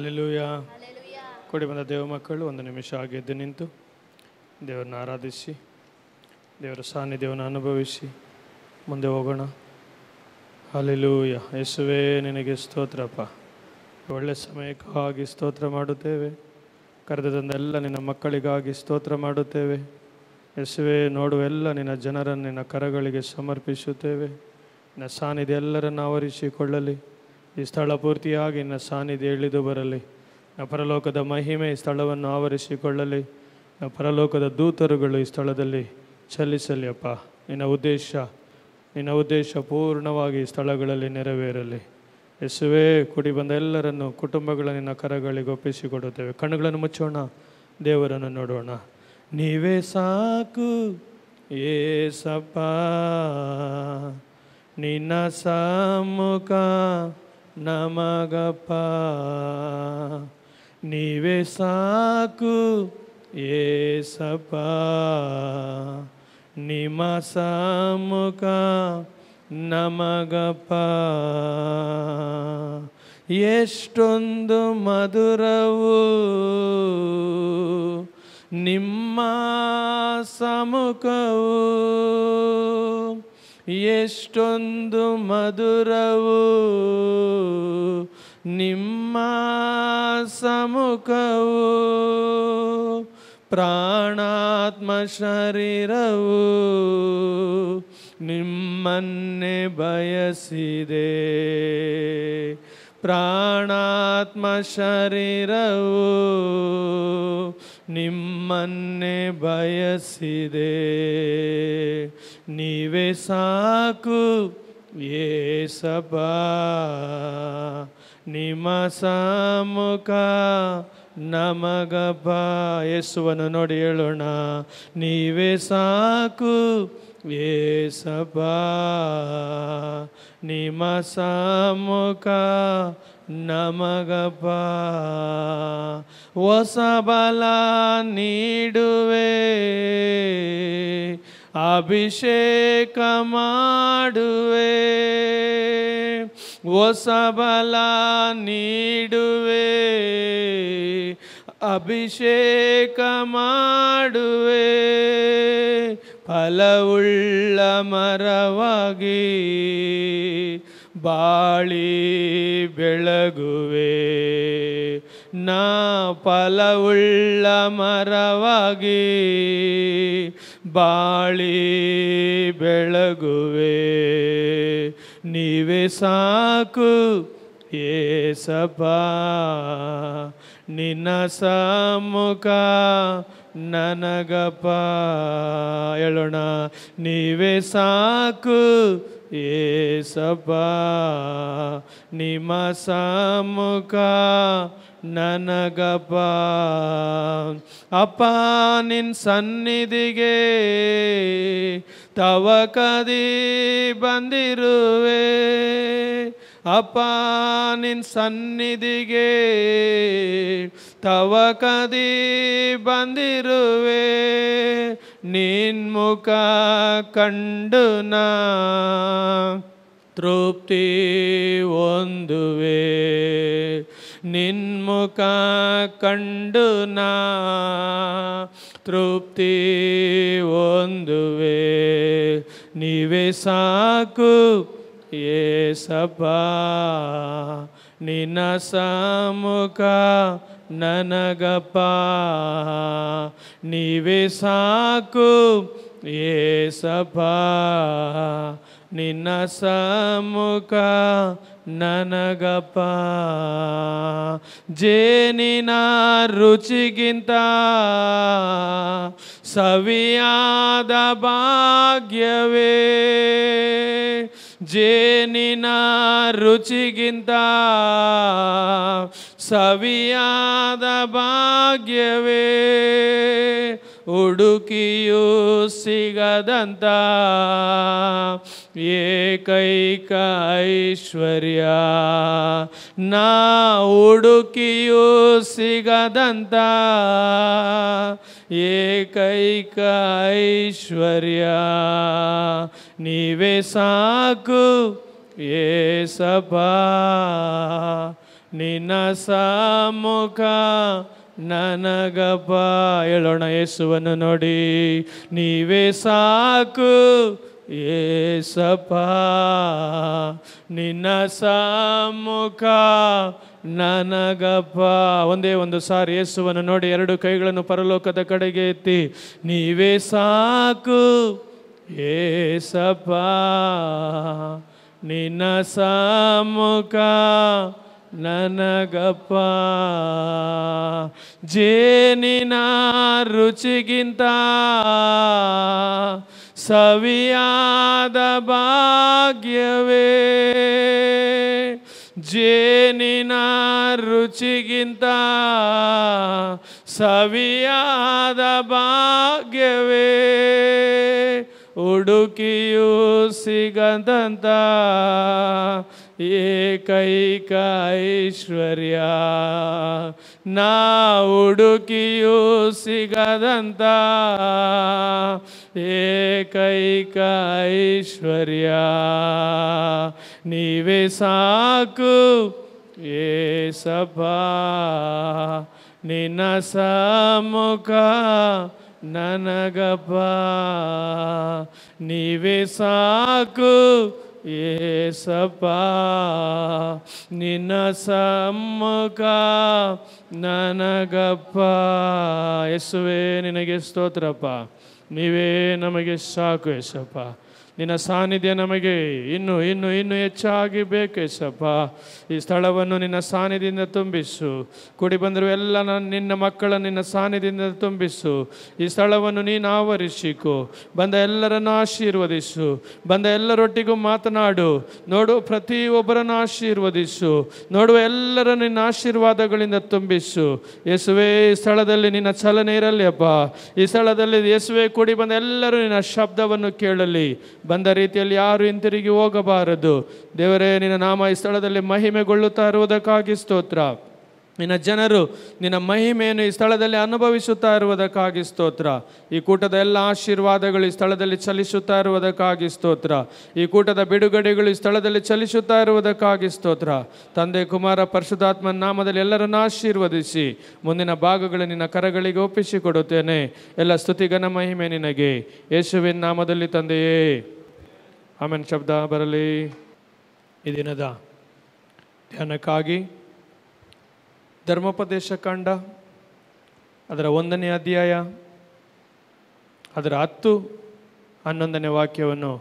Hallelujah. ಕೂಡಿ ಬಂದ ದೇವ ಮಕ್ಕಳು ಒಂದು ನಿಮಿಷ ಆಗಿ ಎದ್ದು ನಿಂತು ದೇವರನ್ನ ಆರಾಧಿಸಿ ದೇವರ ಸಾನ್ನಿಧ್ಯವನ್ನು ಅನುಭವಿಸಿ ಮುಂದೆ ಹೋಗೋಣ. ಹಲ್ಲೆಲೂಯಾ. ಯೇಸುವೇ ನಿನಗೆ ಸ್ತೋತ್ರಪ್ಪ. ಒಳ್ಳೆ ಸಮಯಕ್ಕಾಗಿ ಸ್ತೋತ್ರ ಮಾಡುತ್ತೇವೆ. ಕರೆದಂದ ಎಲ್ಲ ನಿನ್ನ ಮಕ್ಕಳಿಗಾಗಿ ಸ್ತೋತ್ರ ಮಾಡುತ್ತೇವೆ. ಯೇಸುವೇ, ನೋಡುವ ಎಲ್ಲ ನಿನ್ನ ಜನರನ್ನು ನಿನ್ನ ಕರಗಳಿಗೆ ಸಮರ್ಪಿಸುತ್ತೇವೆ. ನಿನ್ನ ಸಾನ್ನಿಧ್ಯ ಎಲ್ಲರನ್ನು ಆವರಿಸಿಕೊಳ್ಳಲಿ. ಈ ಸ್ಥಳ ಪೂರ್ತಿಯಾಗಿ ನಿನ್ನ ಸಾನ್ನಿಧ್ಯ ಇಳಿದು ಬರಲಿ. ಪರಲೋಕದ ಮಹಿಮೆ ಈ ಸ್ಥಳವನ್ನು ಆವರಿಸಿಕೊಳ್ಳಲಿ. ಪರಲೋಕದ ದೂತರುಗಳು ಈ ಸ್ಥಳದಲ್ಲಿ ಚಲಿಸಲಿ. ಅಪ್ಪ, ನಿನ್ನ ಉದ್ದೇಶ ಪೂರ್ಣವಾಗಿ ಈ ಸ್ಥಳಗಳಲ್ಲಿ ನೆರವೇರಲಿ. ಯೇಸುವೇ, ಕೂಡಿ ಬಂದ ಎಲ್ಲರನ್ನು ಕುಟುಂಬಗಳ ನಿನ್ನ ಕರಗಳಿಗೆ ಒಪ್ಪಿಸಿಕೊಡುತ್ತೇವೆ. ಕಣ್ಣುಗಳನ್ನು ಮುಚ್ಚೋಣ, ದೇವರನ್ನು ನೋಡೋಣ. ನೀವೇ ಸಾಕು ಏಸಪ್ಪ, ನಿನ್ನ ಸಮ್ಮುಖ ನಮಗಪ್ಪ. ನೀವೇ ಸಾಕು ಏಸಪ್ಪ, ನಿಮ್ಮ ಸಮ್ಮುಖ ನಮಗಪ್ಪ. ಎಷ್ಟೊಂದು ಮಧುರವು ನಿಮ್ಮ ಸಮ್ಮುಖವು, ಎಷ್ಟೊಂದು ಮಧುರವು ನಿಮ್ಮ ಸಮ್ಮುಖವು. ಪ್ರಾಣಾತ್ಮ ಶರೀರವು ನಿಮ್ಮನ್ನೇ ಬಯಸಿದೆ. ಪ್ರಾಣಾತ್ಮ ಶರೀರವು ನಿಮ್ಮನ್ನೇ ಬಯಸಿದೆ. ನೀವೇ ಸಾಕು ಏಸಪ್ಪ, ನಿಮ್ಮ ಸಮ್ಮುಖ ನಮಗಪ್ಪ. ಯೇಸುವನ್ನು ನೋಡಿ ಹೇಳೋಣ, ನೀವೇ ಸಾಕು ಏಸಪ್ಪ, ನಿಮ್ಮ ಸಮ್ಮುಖ ನಮಗಪ್ಪ. ಹೊಸ ಬಲ ನೀಡುವೆ, ಅಭಿಷೇಕ ಮಾಡುವೆ. ಹೊಸ ಬಲ ನೀಡುವೆ, ಅಭಿಷೇಕ ಮಾಡುವೆ. ಫಲವುಳ್ಳ ಮರವಾಗಿ ಬಾಳಿ ಬೆಳಗುವೆ. ನಾ ಫಲವುಳ್ಳ ಮರವಾಗಿ ಬಾಳಿ ಬೆಳಗುವೆ. ನೀವೇ ಸಾಕು ಏಸಪ್ಪ, ನಿನ್ನ ಸಮ್ಮುಖ ನನಗಪ್ಪ. ಹೇಳೋಣ, ನೀವೇ ಸಾಕು ಏಸಪ್ಪ, ನಿಮ್ಮ ಸಮ್ಮುಖ ನನಗಪ್ಪ. ಅಪ್ಪ, ನಿನ್ನ ಸನ್ನಿಧಿಗೆ ತವಕದಿ ಬಂದಿರುವೆ. ಅಪ್ಪ, ನಿನ್ನ ಸನ್ನಿಧಿಗೆ ತವಕದಿ ಬಂದಿರುವೆ. ನಿನ್ ಮುಖ ಕಂಡು ನಾ ತೃಪ್ತಿ ಹೊಂದುವೆ. ನಿನ್ ಮುಖ ಕಂಡು ನಾ ತೃಪ್ತಿ ಹೊಂದುವೆ. ನೀವೇ ಸಾಕು ಏಸಪ್ಪ, ನಿನ್ನ ಸಮ್ಮುಖ ನನಗಪ್ಪ. ನೀವೇ ಸಾಕು ಏಸಪ್ಪ, ನಿನ್ನ ಸಮ್ಮುಖ ನನಗಪ್ಪ. ಜೇನಿನ ರುಚಿಗಿಂತ ಸವಿಯಾದ ಭಾಗ್ಯವೇ. ಜೇನಿನ ರುಚಿಗಿಂತ ಸವಿಯಾದ ಭಾಗ್ಯವೇ. ಹುಡುಕಿಯೂ ಸಿಗದಂತ ಏಕೈಕ ಐಶ್ವರ್ಯ. ನಾ ಹುಡುಕಿಯೂ ಸಿಗದಂತ ಏಕೈಕ ಐಶ್ವರ್ಯ. ನೀವೇ ಸಾಕು ಏಸಪ್ಪ, ನಿನ್ನ ಸಮ್ಮುಖ ನನಗಪ್ಪ. ಹೇಳೋಣ ಯೇಸುವನ್ನು ನೋಡಿ, ನೀವೇ ಸಾಕು ಏಸಪ್ಪ, ನಿನ್ನ ಸಮ್ಮುಖ ನನಗಪ್ಪ. ಒಂದೇ ಒಂದು ಸಾರಿ ಯೇಸುವನ್ನು ನೋಡಿ, ಎರಡು ಕೈಗಳನ್ನು ಪರಲೋಕದ ಕಡೆಗೆ ಎತ್ತಿ, ನೀವೇ ಸಾಕು ಏಸಪ್ಪ, ನಿನ್ನ ಸಮ್ಮುಖ ನನಗಪ್ಪ. ಜೇನಿನ ರುಚಿಗಿಂತ ಸವಿಯಾದ ಭಾಗ್ಯವೇ, ಜೇನಿನ ರುಚಿಗಿಂತ ಸವಿಯಾದ ಭಾಗ್ಯವೇ, ಹುಡುಕಿಯೂ ಸಿಗದಂತ ಏಕೈಕ ಐಶ್ವರ್ಯ, ನಾ ಹುಡುಕಿಯೂ ಸಿಗದಂತ ಏಕೈಕ ಐಶ್ವರ್ಯ, ನೀವೇ ಸಾಕು ಏಸಪ್ಪ, ನಿನ್ನ ಸಮ್ಮುಖ ನನಗಪ್ಪ, ನೀವೇ ಸಾಕು ಏಸಪ್ಪ, ನಿನ್ನ ಸಮ್ಮುಖ ನನಗಪ್ಪ. ಯೇಸುವೇ ನಿನಗೆ ಸ್ತೋತ್ರಪ್ಪ, ನೀವೇ ನಮಗೆ ಸಾಕು ಯೇಸಪ್ಪ, ನಿನ್ನ ಸಾನ್ನಿಧ್ಯ ನಮಗೆ ಇನ್ನೂ ಇನ್ನೂ ಇನ್ನೂ ಹೆಚ್ಚಾಗಿ ಬೇಕು ಯೇಸಪ್ಪ. ಈ ಸ್ಥಳವನ್ನು ನಿನ್ನ ಸಾನ್ನಿಧ್ಯದಿಂದ ತುಂಬಿಸು, ಕೂಡಿ ಬಂದರು ಎಲ್ಲ ನಿನ್ನ ಮಕ್ಕಳ ನಿನ್ನ ಸಾನ್ನಿಧ್ಯದಿಂದ ತುಂಬಿಸು. ಈ ಸ್ಥಳವನ್ನು ನೀನು ಆವರಿಸಿಕೊ, ಬಂದ ಎಲ್ಲರನ್ನು ಆಶೀರ್ವದಿಸು, ಬಂದ ಎಲ್ಲರೊಟ್ಟಿಗೂ ಮಾತನಾಡು. ನೋಡು, ಪ್ರತಿಯೊಬ್ಬರನ್ನು ಆಶೀರ್ವದಿಸು, ನೋಡುವ ಎಲ್ಲರ ನಿನ್ನ ಆಶೀರ್ವಾದಗಳಿಂದ ತುಂಬಿಸು ಯೇಸುವೇ. ಈ ಸ್ಥಳದಲ್ಲಿ ನಿನ್ನ ಚಲನೆ ಇರಲಿ ಅಪ್ಪ, ಈ ಸ್ಥಳದಲ್ಲಿ ಯೇಸುವೇ ಕೂಡಿ ಬಂದ ಎಲ್ಲರೂ ನಿನ್ನ ಶಬ್ದವನ್ನು ಕೇಳಲಿ, ಬಂದ ರೀತಿಯಲ್ಲಿ ಯಾರು ಹಿಂತಿರುಗಿ ಹೋಗಬಾರದು. ದೇವರೇ, ನಿನ್ನ ನಾಮ ಈ ಸ್ಥಳದಲ್ಲಿ ಮಹಿಮೆಗೊಳ್ಳುತ್ತಾ ಇರುವುದಕ್ಕಾಗಿ ಸ್ತೋತ್ರ. ನಿನ್ನ ಜನರು ನಿನ್ನ ಮಹಿಮೆಯನ್ನು ಈ ಸ್ಥಳದಲ್ಲಿ ಅನುಭವಿಸುತ್ತಾ ಇರುವುದಕ್ಕಾಗಿ ಸ್ತೋತ್ರ. ಈ ಕೂಟದ ಎಲ್ಲ ಆಶೀರ್ವಾದಗಳು ಈ ಸ್ಥಳದಲ್ಲಿ ಚಲಿಸುತ್ತಾ ಇರುವುದಕ್ಕಾಗಿ ಸ್ತೋತ್ರ. ಈ ಕೂಟದ ಬಿಡುಗಡೆಗಳು ಈ ಸ್ಥಳದಲ್ಲಿ ಚಲಿಸುತ್ತಾ ಇರುವುದಕ್ಕಾಗಿ ಸ್ತೋತ್ರ. ತಂದೆ, ಕುಮಾರ, ಪರಿಶುದ್ಧಾತ್ಮನ ನಾಮದಲ್ಲಿ ಎಲ್ಲರನ್ನು ಆಶೀರ್ವದಿಸಿ ಮುಂದಿನ ಭಾಗಗಳು ನಿನ್ನ ಕರಗಳಿಗೆ ಒಪ್ಪಿಸಿಕೊಡುತ್ತೇನೆ. ಎಲ್ಲ ಸ್ತುತಿಗನ ಮಹಿಮೆ ನಿನಗೆ, ಯೇಸುವಿನ ನಾಮದಲ್ಲಿ ತಂದೆಯೇ, ಆಮೆನ್. ಶಬ್ದ ಬರಲಿ. ಈ ದಿನದ ಧ್ಯಾನಕ್ಕಾಗಿ ಧರ್ಮೋಪದೇಶ ಕಾಂಡ ಅದರ 1ನೇ ಅಧ್ಯಾಯ ಅದರ 10-11ನೇ ವಾಕ್ಯವನ್ನು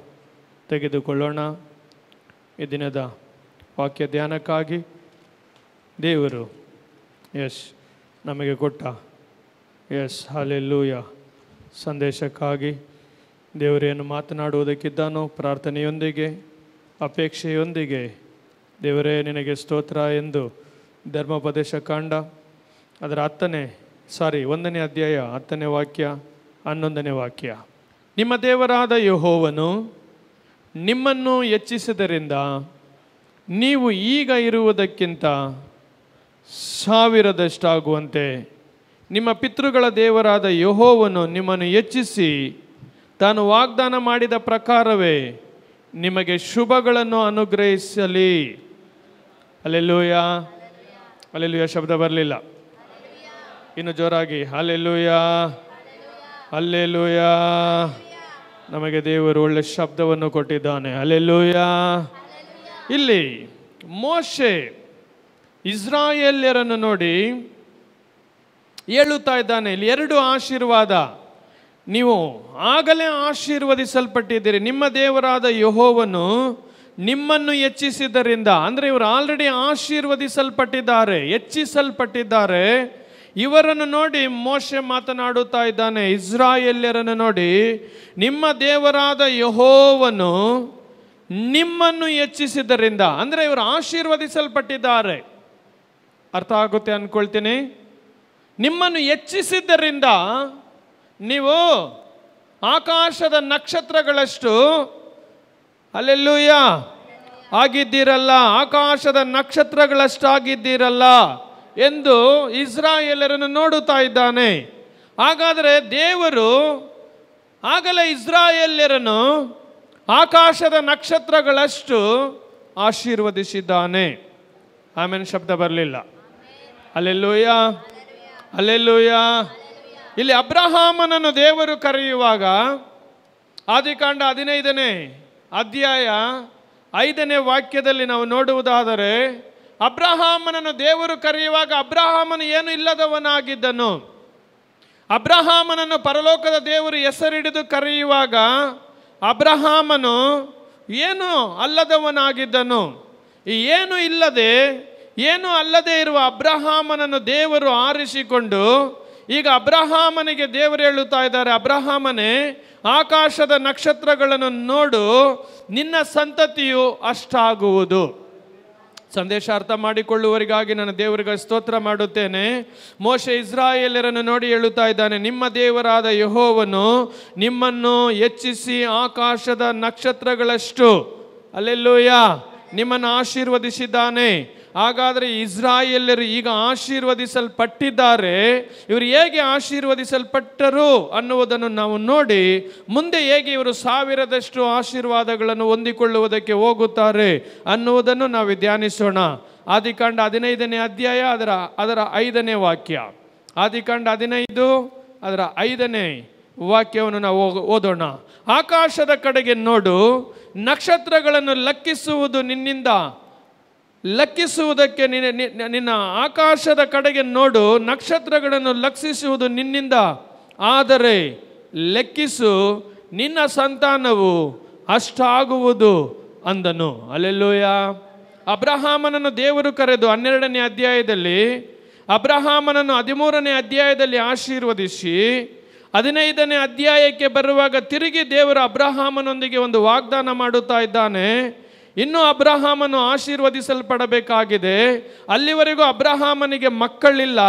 ತೆಗೆದುಕೊಳ್ಳೋಣ. ಈ ದಿನದ ವಾಕ್ಯ ಧ್ಯಾನಕ್ಕಾಗಿ ದೇವರು ನಮಗೆ ಕೊಟ್ಟ ಹಲ್ಲೆಲೂಯಾ ಸಂದೇಶಕ್ಕಾಗಿ ದೇವರೇನು ಮಾತನಾಡುವುದಕ್ಕಿದ್ದಾನೋ ಪ್ರಾರ್ಥನೆಯೊಂದಿಗೆ ಅಪೇಕ್ಷೆಯೊಂದಿಗೆ ದೇವರೇ ನಿನಗೆ ಸ್ತೋತ್ರ ಎಂದು ಧರ್ಮೋಪದೇಶ ಕಾಂಡ ಅದರ 1ನೇ ಅಧ್ಯಾಯ 10ನೇ ವಾಕ್ಯ 11ನೇ ವಾಕ್ಯ. ನಿಮ್ಮ ದೇವರಾದ ಯೆಹೋವನು ನಿಮ್ಮನ್ನು ಹೆಚ್ಚಿಸಿದ್ದರಿಂದ ನೀವು ಈಗ ಇರುವುದಕ್ಕಿಂತ 1000ದಷ್ಟಾಗುವಂತೆ ನಿಮ್ಮ ಪಿತೃಗಳ ದೇವರಾದ ಯೆಹೋವನು ನಿಮ್ಮನ್ನು ಹೆಚ್ಚಿಸಿ ತಾನು ವಾಗ್ದಾನ ಮಾಡಿದ ಪ್ರಕಾರವೇ ನಿಮಗೆ ಶುಭಗಳನ್ನು ಅನುಗ್ರಹಿಸಲಿ. Hallelujah, hallelujah. ಶಬ್ದ ಬರಲಿಲ್ಲ, ಇನ್ನು ಜೋರಾಗಿ ಹಲ್ಲೆಲೂಯಾ, ಹಲ್ಲೆಲೂಯಾ. ನಮಗೆ ದೇವರು ಒಳ್ಳೆ ಶಬ್ದವನ್ನು ಕೊಟ್ಟಿದ್ದಾನೆ. ಹಲ್ಲೆಲೂಯಾ. ಇಲ್ಲಿ ಮೋಶೆ ಇಸ್ರಾಯೇಲ್ಯರನ್ನು ನೋಡಿ ಹೇಳುತ್ತಾ ಇದ್ದಾನೆ, ಇಲ್ಲಿ 2 ಆಶೀರ್ವಾದ. ನೀವು ಆಗಲೇ ಆಶೀರ್ವದಿಸಲ್ಪಟ್ಟಿದ್ದೀರಿ. ನಿಮ್ಮ ದೇವರಾದ ಯೆಹೋವನು ನಿಮ್ಮನ್ನು ಹೆಚ್ಚಿಸಿದ್ದರಿಂದ, ಅಂದರೆ ಇವರು ಆಲ್ರೆಡಿ ಆಶೀರ್ವದಿಸಲ್ಪಟ್ಟಿದ್ದಾರೆ, ಹೆಚ್ಚಿಸಲ್ಪಟ್ಟಿದ್ದಾರೆ. ಇವರನ್ನು ನೋಡಿ ಮೋಶೆ ಮಾತನಾಡುತ್ತಾ ಇದ್ದಾನೆ, ಇಸ್ರಾಯೇಲ್ಯರನ್ನು ನೋಡಿ, ನಿಮ್ಮ ದೇವರಾದ ಯೆಹೋವನು ನಿಮ್ಮನ್ನು ಹೆಚ್ಚಿಸಿದ್ದರಿಂದ, ಅಂದರೆ ಇವರು ಆಶೀರ್ವದಿಸಲ್ಪಟ್ಟಿದ್ದಾರೆ. ಅರ್ಥ ಆಗುತ್ತೆ ಅಂದ್ಕೊಳ್ತೀನಿ. ನಿಮ್ಮನ್ನು ಹೆಚ್ಚಿಸಿದ್ದರಿಂದ ನೀವು ಆಕಾಶದ ನಕ್ಷತ್ರಗಳಷ್ಟು ಹಲ್ಲೆಲೂಯಾ ಆಗಿದ್ದೀರಲ್ಲ, ಆಕಾಶದ ನಕ್ಷತ್ರಗಳಷ್ಟಾಗಿದ್ದೀರಲ್ಲ ಎಂದು ಇಸ್ರಾಯೇಲರನ್ನು ನೋಡುತ್ತಾ ಇದ್ದಾನೆ. ಹಾಗಾದರೆ ದೇವರು ಆಗಲೇ ಇಸ್ರಾಯೇಲ್ಯರನ್ನು ಆಕಾಶದ ನಕ್ಷತ್ರಗಳಷ್ಟು ಆಶೀರ್ವದಿಸಿದ್ದಾನೆ. ಆಮೇಲೆ ಶಬ್ದ ಬರಲಿಲ್ಲ. Hallelujah, hallelujah. ಇಲ್ಲಿ ಅಬ್ರಹಾಮನನ್ನು ದೇವರು ಕರೆಯುವಾಗ ಆದಿಕಾಂಡ 15ನೇ ಅಧ್ಯಾಯ 5ನೇ ವಾಕ್ಯದಲ್ಲಿ ನಾವು ನೋಡುವುದಾದರೆ, ಅಬ್ರಹಾಮನನ್ನು ದೇವರು ಕರೆಯುವಾಗ ಅಬ್ರಹಾಮನು ಏನು ಇಲ್ಲದವನಾಗಿದ್ದನು. ಅಬ್ರಹಾಮನನ್ನು ಪರಲೋಕದ ದೇವರು ಹೆಸರಿಡಿದು ಕರೆಯುವಾಗ ಅಬ್ರಹಾಮನು ಏನು ಅಲ್ಲದವನಾಗಿದ್ದನು. ಈ ಏನು ಅಲ್ಲದೆ ಇರುವ ಅಬ್ರಹಾಮನನ್ನು ದೇವರು ಆರಿಸಿಕೊಂಡು ಈಗ ಅಬ್ರಹಾಮನಿಗೆ ದೇವರು ಹೇಳುತ್ತಾ ಇದ್ದಾರೆ, ಅಬ್ರಹಾಮನೇ, ಆಕಾಶದ ನಕ್ಷತ್ರಗಳನ್ನು ನೋಡು, ನಿನ್ನ ಸಂತತಿಯು ಅಷ್ಟಾಗುವುದು. ಸಂದೇಶ ಅರ್ಥ ಮಾಡಿಕೊಳ್ಳುವವರಿಗಾಗಿ ನಾನು ದೇವರಿಗೆ ಸ್ತೋತ್ರ ಮಾಡುತ್ತೇನೆ. ಮೋಶೆ ಇಸ್ರಾಯೇಲರನ್ನು ನೋಡಿ ಹೇಳುತ್ತಾ ಇದ್ದಾನೆ, ನಿಮ್ಮ ದೇವರಾದ ಯೆಹೋವನು ನಿಮ್ಮನ್ನು ಹೆಚ್ಚಿಸಿ ಆಕಾಶದ ನಕ್ಷತ್ರಗಳಷ್ಟು, ಹಲ್ಲೆಲೂಯ, ನಿಮ್ಮನ್ನು ಆಶೀರ್ವದಿಸಿದ್ದಾನೆ. ಹಾಗಾದರೆ ಇಸ್ರಾಯೇಲರು ಈಗ ಆಶೀರ್ವದಿಸಲ್ಪಟ್ಟಿದ್ದಾರೆ. ಇವರು ಹೇಗೆ ಆಶೀರ್ವದಿಸಲ್ಪಟ್ಟರು ಅನ್ನುವುದನ್ನು ನಾವು ನೋಡಿ, ಮುಂದೆ ಹೇಗೆ ಇವರು 1000ದಷ್ಟು ಆಶೀರ್ವಾದಗಳನ್ನು ಹೊಂದಿಕೊಳ್ಳುವುದಕ್ಕೆ ಹೋಗುತ್ತಾರೆ ಅನ್ನುವುದನ್ನು ನಾವು ಧ್ಯಾನಿಸೋಣ. ಆದಿಕಾಂಡ 15ನೇ ಅಧ್ಯಾಯ ಅದರ 5ನೇ ವಾಕ್ಯ. ಆದಿಕಾಂಡ 15 ಅದರ 5ನೇ ವಾಕ್ಯವನ್ನು ನಾವು ಓದೋಣ. ಆಕಾಶದ ಕಡೆಗೆ ನೋಡು, ನಕ್ಷತ್ರಗಳನ್ನು ಲಕ್ಷಿಸುವುದಕ್ಕೆ ನಿನ್ನ ಆಕಾಶದ ಕಡೆಗೆ ನೋಡು, ನಕ್ಷತ್ರಗಳನ್ನು ಲಕ್ಷಿಸುವುದು ನಿನ್ನಿಂದ ಆದರೆ ಲೆಕ್ಕಿಸು, ನಿನ್ನ ಸಂತಾನವು ಅಷ್ಟಾಗುವುದು ಅಂದನು. ಹಲ್ಲೆಲೂಯ. ಅಬ್ರಹಾಮನನ್ನು ದೇವರು ಕರೆದು 12ನೇ ಅಧ್ಯಾಯದಲ್ಲಿ, ಅಬ್ರಹಾಮನನ್ನು 13ನೇ ಅಧ್ಯಾಯದಲ್ಲಿ ಆಶೀರ್ವದಿಸಿ 15ನೇ ಅಧ್ಯಾಯಕ್ಕೆ ಬರುವಾಗ ತಿರುಗಿ ದೇವರು ಅಬ್ರಹಾಮನೊಂದಿಗೆ ಒಂದು ವಾಗ್ದಾನ ಮಾಡುತ್ತಾ ಇದ್ದಾನೆ. ಇನ್ನು ಅಬ್ರಹಾಮನು ಆಶೀರ್ವದಿಸಲ್ಪಡಬೇಕಾಗಿದೆ. ಅಲ್ಲಿವರೆಗೂ ಅಬ್ರಹಾಮನಿಗೆ ಮಕ್ಕಳಿಲ್ಲ.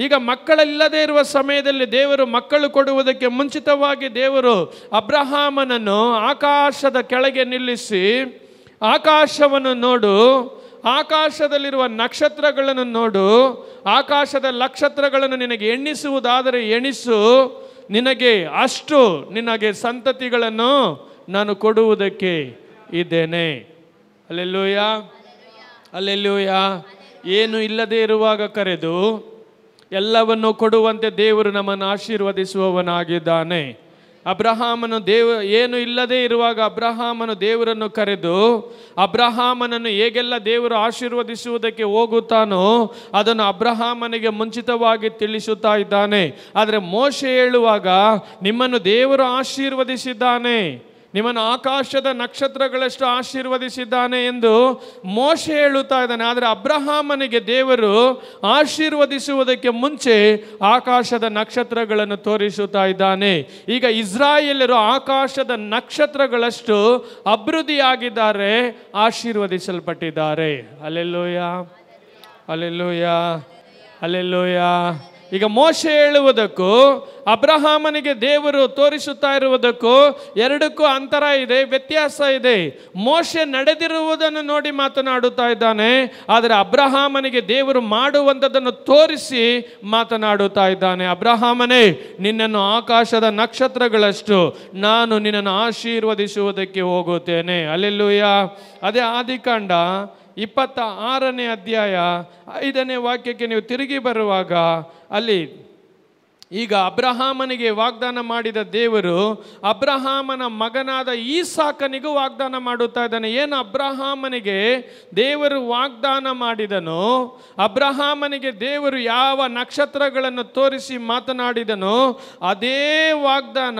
ಈಗ ಮಕ್ಕಳಿಲ್ಲದೆ ಇರುವ ಸಮಯದಲ್ಲಿ ದೇವರು ಮಕ್ಕಳು ಕೊಡುವುದಕ್ಕೆ ಮುಂಚಿತವಾಗಿ ದೇವರು ಅಬ್ರಹಾಮನನ್ನು ಆಕಾಶದ ಕೆಳಗೆ ನಿಲ್ಲಿಸಿ, ಆಕಾಶವನ್ನು ನೋಡು, ಆಕಾಶದಲ್ಲಿರುವ ನಕ್ಷತ್ರಗಳನ್ನು ನೋಡು, ಆಕಾಶದ ನಕ್ಷತ್ರಗಳನ್ನು ನಿನಗೆ ಎಣಿಸುವುದಾದರೆ ಎಣಿಸು, ನಿನಗೆ ಸಂತತಿಗಳನ್ನು ನಾನು ಕೊಡುವುದಕ್ಕೆ ಇದ್ದೇನೆ. Hallelujah, hallelujah. ಏನು ಇಲ್ಲದೆ ಇರುವಾಗ ಕರೆದು ಎಲ್ಲವನ್ನು ಕೊಡುವಂತೆ ದೇವರು ನಮ್ಮನ್ನು ಆಶೀರ್ವದಿಸುವವನಾಗಿದ್ದಾನೆ. ಏನು ಇಲ್ಲದೆ ಇರುವಾಗ ಅಬ್ರಹಾಮನು ದೇವರನ್ನು ಕರೆದು ಅಬ್ರಹಾಮನನ್ನು ಹೇಗೆಲ್ಲ ದೇವರು ಆಶೀರ್ವದಿಸುವುದಕ್ಕೆ ಹೋಗುತ್ತಾನೋ ಅದನ್ನು ಅಬ್ರಹಾಮನಿಗೆ ಮುಂಚಿತವಾಗಿ ತಿಳಿಸುತ್ತಾ ಇದ್ದಾನೆ. ಆದರೆ ಮೋಶೆ ಹೇಳುವಾಗ ನಿಮ್ಮನ್ನು ದೇವರು ಆಶೀರ್ವದಿಸಿದ್ದಾನೆ, ನಿಮ್ಮನ್ನು ಆಕಾಶದ ನಕ್ಷತ್ರಗಳಷ್ಟು ಆಶೀರ್ವದಿಸಿದ್ದಾನೆ ಎಂದು ಮೋಶೆ ಹೇಳುತ್ತಾ ಇದ್ದಾನೆ. ಆದರೆ ಅಬ್ರಹಾಮನಿಗೆ ದೇವರು ಆಶೀರ್ವದಿಸುವುದಕ್ಕೆ ಮುಂಚೆ ಆಕಾಶದ ನಕ್ಷತ್ರಗಳನ್ನು ತೋರಿಸುತ್ತಾ ಇದ್ದಾನೆ. ಈಗ ಇಸ್ರಾಯೇಲರು ಆಕಾಶದ ನಕ್ಷತ್ರಗಳಷ್ಟು ಅಭಿವೃದ್ಧಿಯಾಗಿದ್ದಾರೆ, ಆಶೀರ್ವದಿಸಲ್ಪಟ್ಟಿದ್ದಾರೆ. ಹಲ್ಲೆಲೂಯ, ಹಲ್ಲೆಲೂಯ, ಹಲ್ಲೆಲೂಯ. ಈಗ ಮೋಶೆ ಹೇಳುವುದಕ್ಕೂ ಅಬ್ರಹಾಮನಿಗೆ ದೇವರು ತೋರಿಸುತ್ತಾ ಇರುವುದಕ್ಕೂ ಎರಡಕ್ಕೂ ಅಂತರ ಇದೆ, ವ್ಯತ್ಯಾಸ ಇದೆ. ಮೋಶೆ ನಡೆದಿರುವುದನ್ನು ನೋಡಿ ಮಾತನಾಡುತ್ತಾ ಇದ್ದಾನೆ, ಆದರೆ ಅಬ್ರಹಾಮನಿಗೆ ದೇವರು ಮಾಡುವಂಥದ್ದನ್ನು ತೋರಿಸಿ ಮಾತನಾಡುತ್ತಾ ಇದ್ದಾನೆ. ಅಬ್ರಹಾಮನೇ, ನಿನ್ನನ್ನು ಆಕಾಶದ ನಕ್ಷತ್ರಗಳಷ್ಟು ನಾನು ನಿನ್ನನ್ನು ಆಶೀರ್ವದಿಸುವುದಕ್ಕೆ ಹೋಗುತ್ತೇನೆ. ಹಲ್ಲೆಲೂಯ. ಅದೇ ಆದಿಕಾಂಡ 26ನೇ ಅಧ್ಯಾಯ 5ನೇ ವಾಕ್ಯಕ್ಕೆ ನೀವು ತಿರುಗಿ ಬರುವಾಗ ಅಲ್ಲಿ ಈಗ ಅಬ್ರಹಾಮನಿಗೆ ವಾಗ್ದಾನ ಮಾಡಿದ ದೇವರು ಅಬ್ರಹಾಮನ ಮಗನಾದ ಈಸಾಕನಿಗೂ ವಾಗ್ದಾನ ಮಾಡುತ್ತಾ ಇದ್ದಾನೆ. ಏನು ಅಬ್ರಹಾಮನಿಗೆ ದೇವರು ವಾಗ್ದಾನ ಮಾಡಿದನೋ, ಅಬ್ರಹಾಮನಿಗೆ ದೇವರು ಯಾವ ನಕ್ಷತ್ರಗಳನ್ನು ತೋರಿಸಿ ಮಾತನಾಡಿದನೋ ಅದೇ ವಾಗ್ದಾನ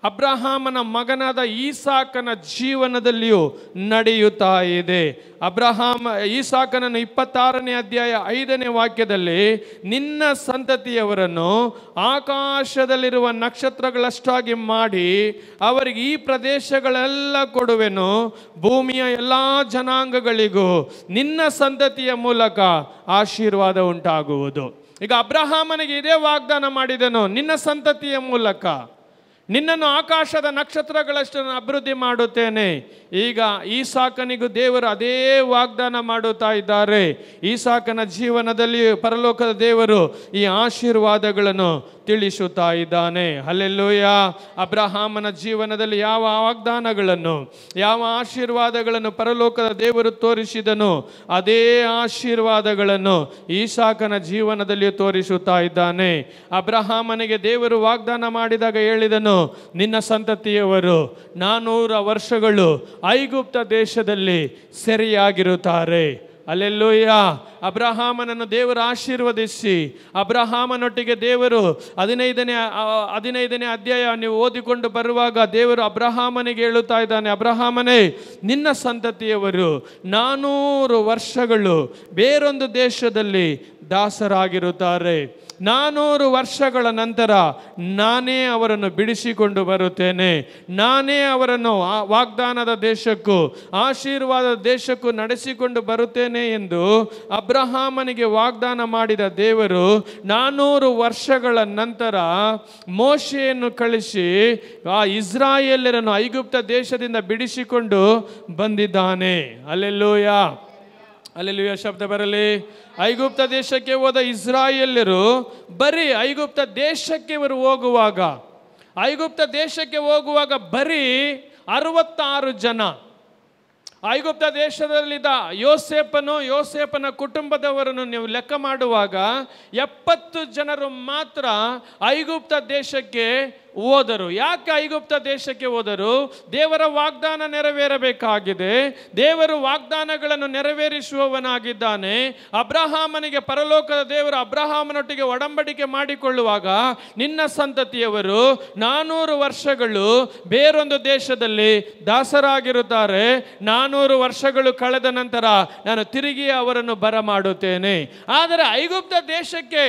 ಅಬ್ರಹಾಮನ ಮಗನಾದ ಈಸಾಕನ ಜೀವನದಲ್ಲಿಯೂ ನಡೆಯುತ್ತಾ ಇದೆ. ಈಸಾಕನನ್ನು 26ನೇ ಅಧ್ಯಾಯ 5ನೇ ವಾಕ್ಯದಲ್ಲಿ ನಿನ್ನ ಸಂತತಿಯವರನ್ನು ಆಕಾಶದಲ್ಲಿರುವ ನಕ್ಷತ್ರಗಳಷ್ಟಾಗಿ ಮಾಡಿ ಅವರಿಗೆ ಈ ಪ್ರದೇಶಗಳೆಲ್ಲ ಕೊಡುವೆನು, ಭೂಮಿಯ ಎಲ್ಲ ಜನಾಂಗಗಳಿಗೂ ನಿನ್ನ ಸಂತತಿಯ ಮೂಲಕ ಆಶೀರ್ವಾದ ಉಂಟಾಗುವುದು. ಈಗ ಅಬ್ರಹಾಮನಿಗೆ ಇದೇ ವಾಗ್ದಾನ ಮಾಡಿದನು, ನಿನ್ನ ಸಂತತಿಯ ಮೂಲಕ ನಿನ್ನನ್ನು ಆಕಾಶದ ನಕ್ಷತ್ರಗಳಷ್ಟು ಅಭಿವೃದ್ಧಿ ಮಾಡುತ್ತೇನೆ. ಈಗ ಈಸಾಕನಿಗೂ ದೇವರು ಅದೇ ವಾಗ್ದಾನ ಮಾಡುತ್ತಾ ಇದ್ದಾರೆ. ಈಸಾಕನ ಜೀವನದಲ್ಲಿ ಪರಲೋಕದ ದೇವರು ಈ ಆಶೀರ್ವಾದಗಳನ್ನು ತಿಳಿಸುತ್ತಾ ಇದ್ದಾನೆ. ಹಲ್ಲೆಲೂಯ. ಅಬ್ರಹಾಮನ ಜೀವನದಲ್ಲಿ ಯಾವ ವಾಗ್ದಾನಗಳನ್ನು, ಯಾವ ಆಶೀರ್ವಾದಗಳನ್ನು ಪರಲೋಕದ ದೇವರು ತೋರಿಸಿದನು, ಅದೇ ಆಶೀರ್ವಾದಗಳನ್ನು ಈಸಾಕನ ಜೀವನದಲ್ಲಿ ತೋರಿಸುತ್ತಾ ಇದ್ದಾನೆ. ಅಬ್ರಹಾಮನಿಗೆ ದೇವರು ವಾಗ್ದಾನ ಮಾಡಿದಾಗ ಹೇಳಿದನು, ನಿನ್ನ ಸಂತತಿಯವರು 400 ವರ್ಷಗಳು ಐಗುಪ್ತ ದೇಶದಲ್ಲಿ ಸೆರೆಯಾಗಿರುತ್ತಾರೆ. ಹಲ್ಲೆಲೂಯ. ಅಬ್ರಹಾಮನನ್ನು ದೇವರು ಆಶೀರ್ವದಿಸಿ, ಅಬ್ರಹಾಮನೊಟ್ಟಿಗೆ ದೇವರು 15ನೇ ಅಧ್ಯಾಯ ನೀವು ಓದಿಕೊಂಡು ಬರುವಾಗ ದೇವರು ಅಬ್ರಹಾಮನಿಗೆ ಹೇಳುತ್ತಾ ಇದ್ದಾನೆ, ಅಬ್ರಹಾಮನೇ, ನಿನ್ನ ಸಂತತಿಯವರು 400 ವರ್ಷಗಳು ಬೇರೊಂದು ದೇಶದಲ್ಲಿ ದಾಸರಾಗಿರುತ್ತಾರೆ. 400 ವರ್ಷಗಳ ನಂತರ ನಾನೇ ಅವರನ್ನು ಬಿಡಿಸಿಕೊಂಡು ಬರುತ್ತೇನೆ. ನಾನೇ ಅವರನ್ನು ವಾಗ್ದಾನದ ದೇಶಕ್ಕೂ ಆಶೀರ್ವಾದದ ದೇಶಕ್ಕೂ ನಡೆಸಿಕೊಂಡು ಬರುತ್ತೇನೆ ಎಂದು ಅಬ್ರಹಾಮನಿಗೆ ವಾಗ್ದಾನ ಮಾಡಿದ ದೇವರು 400 ವರ್ಷಗಳ ನಂತರ ಮೋಶೆಯನ್ನು ಕಳಿಸಿ ಆ ಇಸ್ರಾಯೇಲ್ಯರನ್ನು ಐಗುಪ್ತ ದೇಶದಿಂದ ಬಿಡಿಸಿಕೊಂಡು ಬಂದಿದ್ದಾನೆ. ಹಲ್ಲೆಲೂಯ. ಹಲ್ಲೆಲೂಯ ಶಬ್ದ ಬರಲಿ. ಐಗುಪ್ತ ದೇಶಕ್ಕೆ ಹೋದ ಇಸ್ರಾಯೇಲ್ಯರು ಬರೀ ಐಗುಪ್ತ ದೇಶಕ್ಕೆ ಇವರು ಹೋಗುವಾಗ ಬರೀ 66 ಜನ. ಐಗುಪ್ತ ದೇಶದಲ್ಲಿದ್ದ ಯೋಸೇಫನ ಕುಟುಂಬದವರನ್ನು ನೀವು ಲೆಕ್ಕ ಮಾಡುವಾಗ 70 ಜನರು ಮಾತ್ರ ಐಗುಪ್ತ ದೇಶಕ್ಕೆ ಹೋದರು. ಯಾಕೆ ಐಗುಪ್ತ ದೇಶಕ್ಕೆ ಹೋದರು? ದೇವರ ವಾಗ್ದಾನ ನೆರವೇರಬೇಕಾಗಿದೆ. ದೇವರು ವಾಗ್ದಾನಗಳನ್ನು ನೆರವೇರಿಸುವವನಾಗಿದ್ದಾನೆ. ಅಬ್ರಹಾಮನಿಗೆ ಪರಲೋಕದ ದೇವರು ಅಬ್ರಹಾಮನೊಟ್ಟಿಗೆ ಒಡಂಬಡಿಕೆ ಮಾಡಿಕೊಳ್ಳುವಾಗ, ನಿನ್ನ ಸಂತತಿಯವರು 400 ವರ್ಷಗಳು ಬೇರೊಂದು ದೇಶದಲ್ಲಿ ದಾಸರಾಗಿರುತ್ತಾರೆ. 400 ವರ್ಷಗಳು ಕಳೆದ ನಂತರ ನಾನು ತಿರುಗಿ ಅವರನ್ನು ಬರಮಾಡುತ್ತೇನೆ. ಆದರೆ ಐಗುಪ್ತ ದೇಶಕ್ಕೆ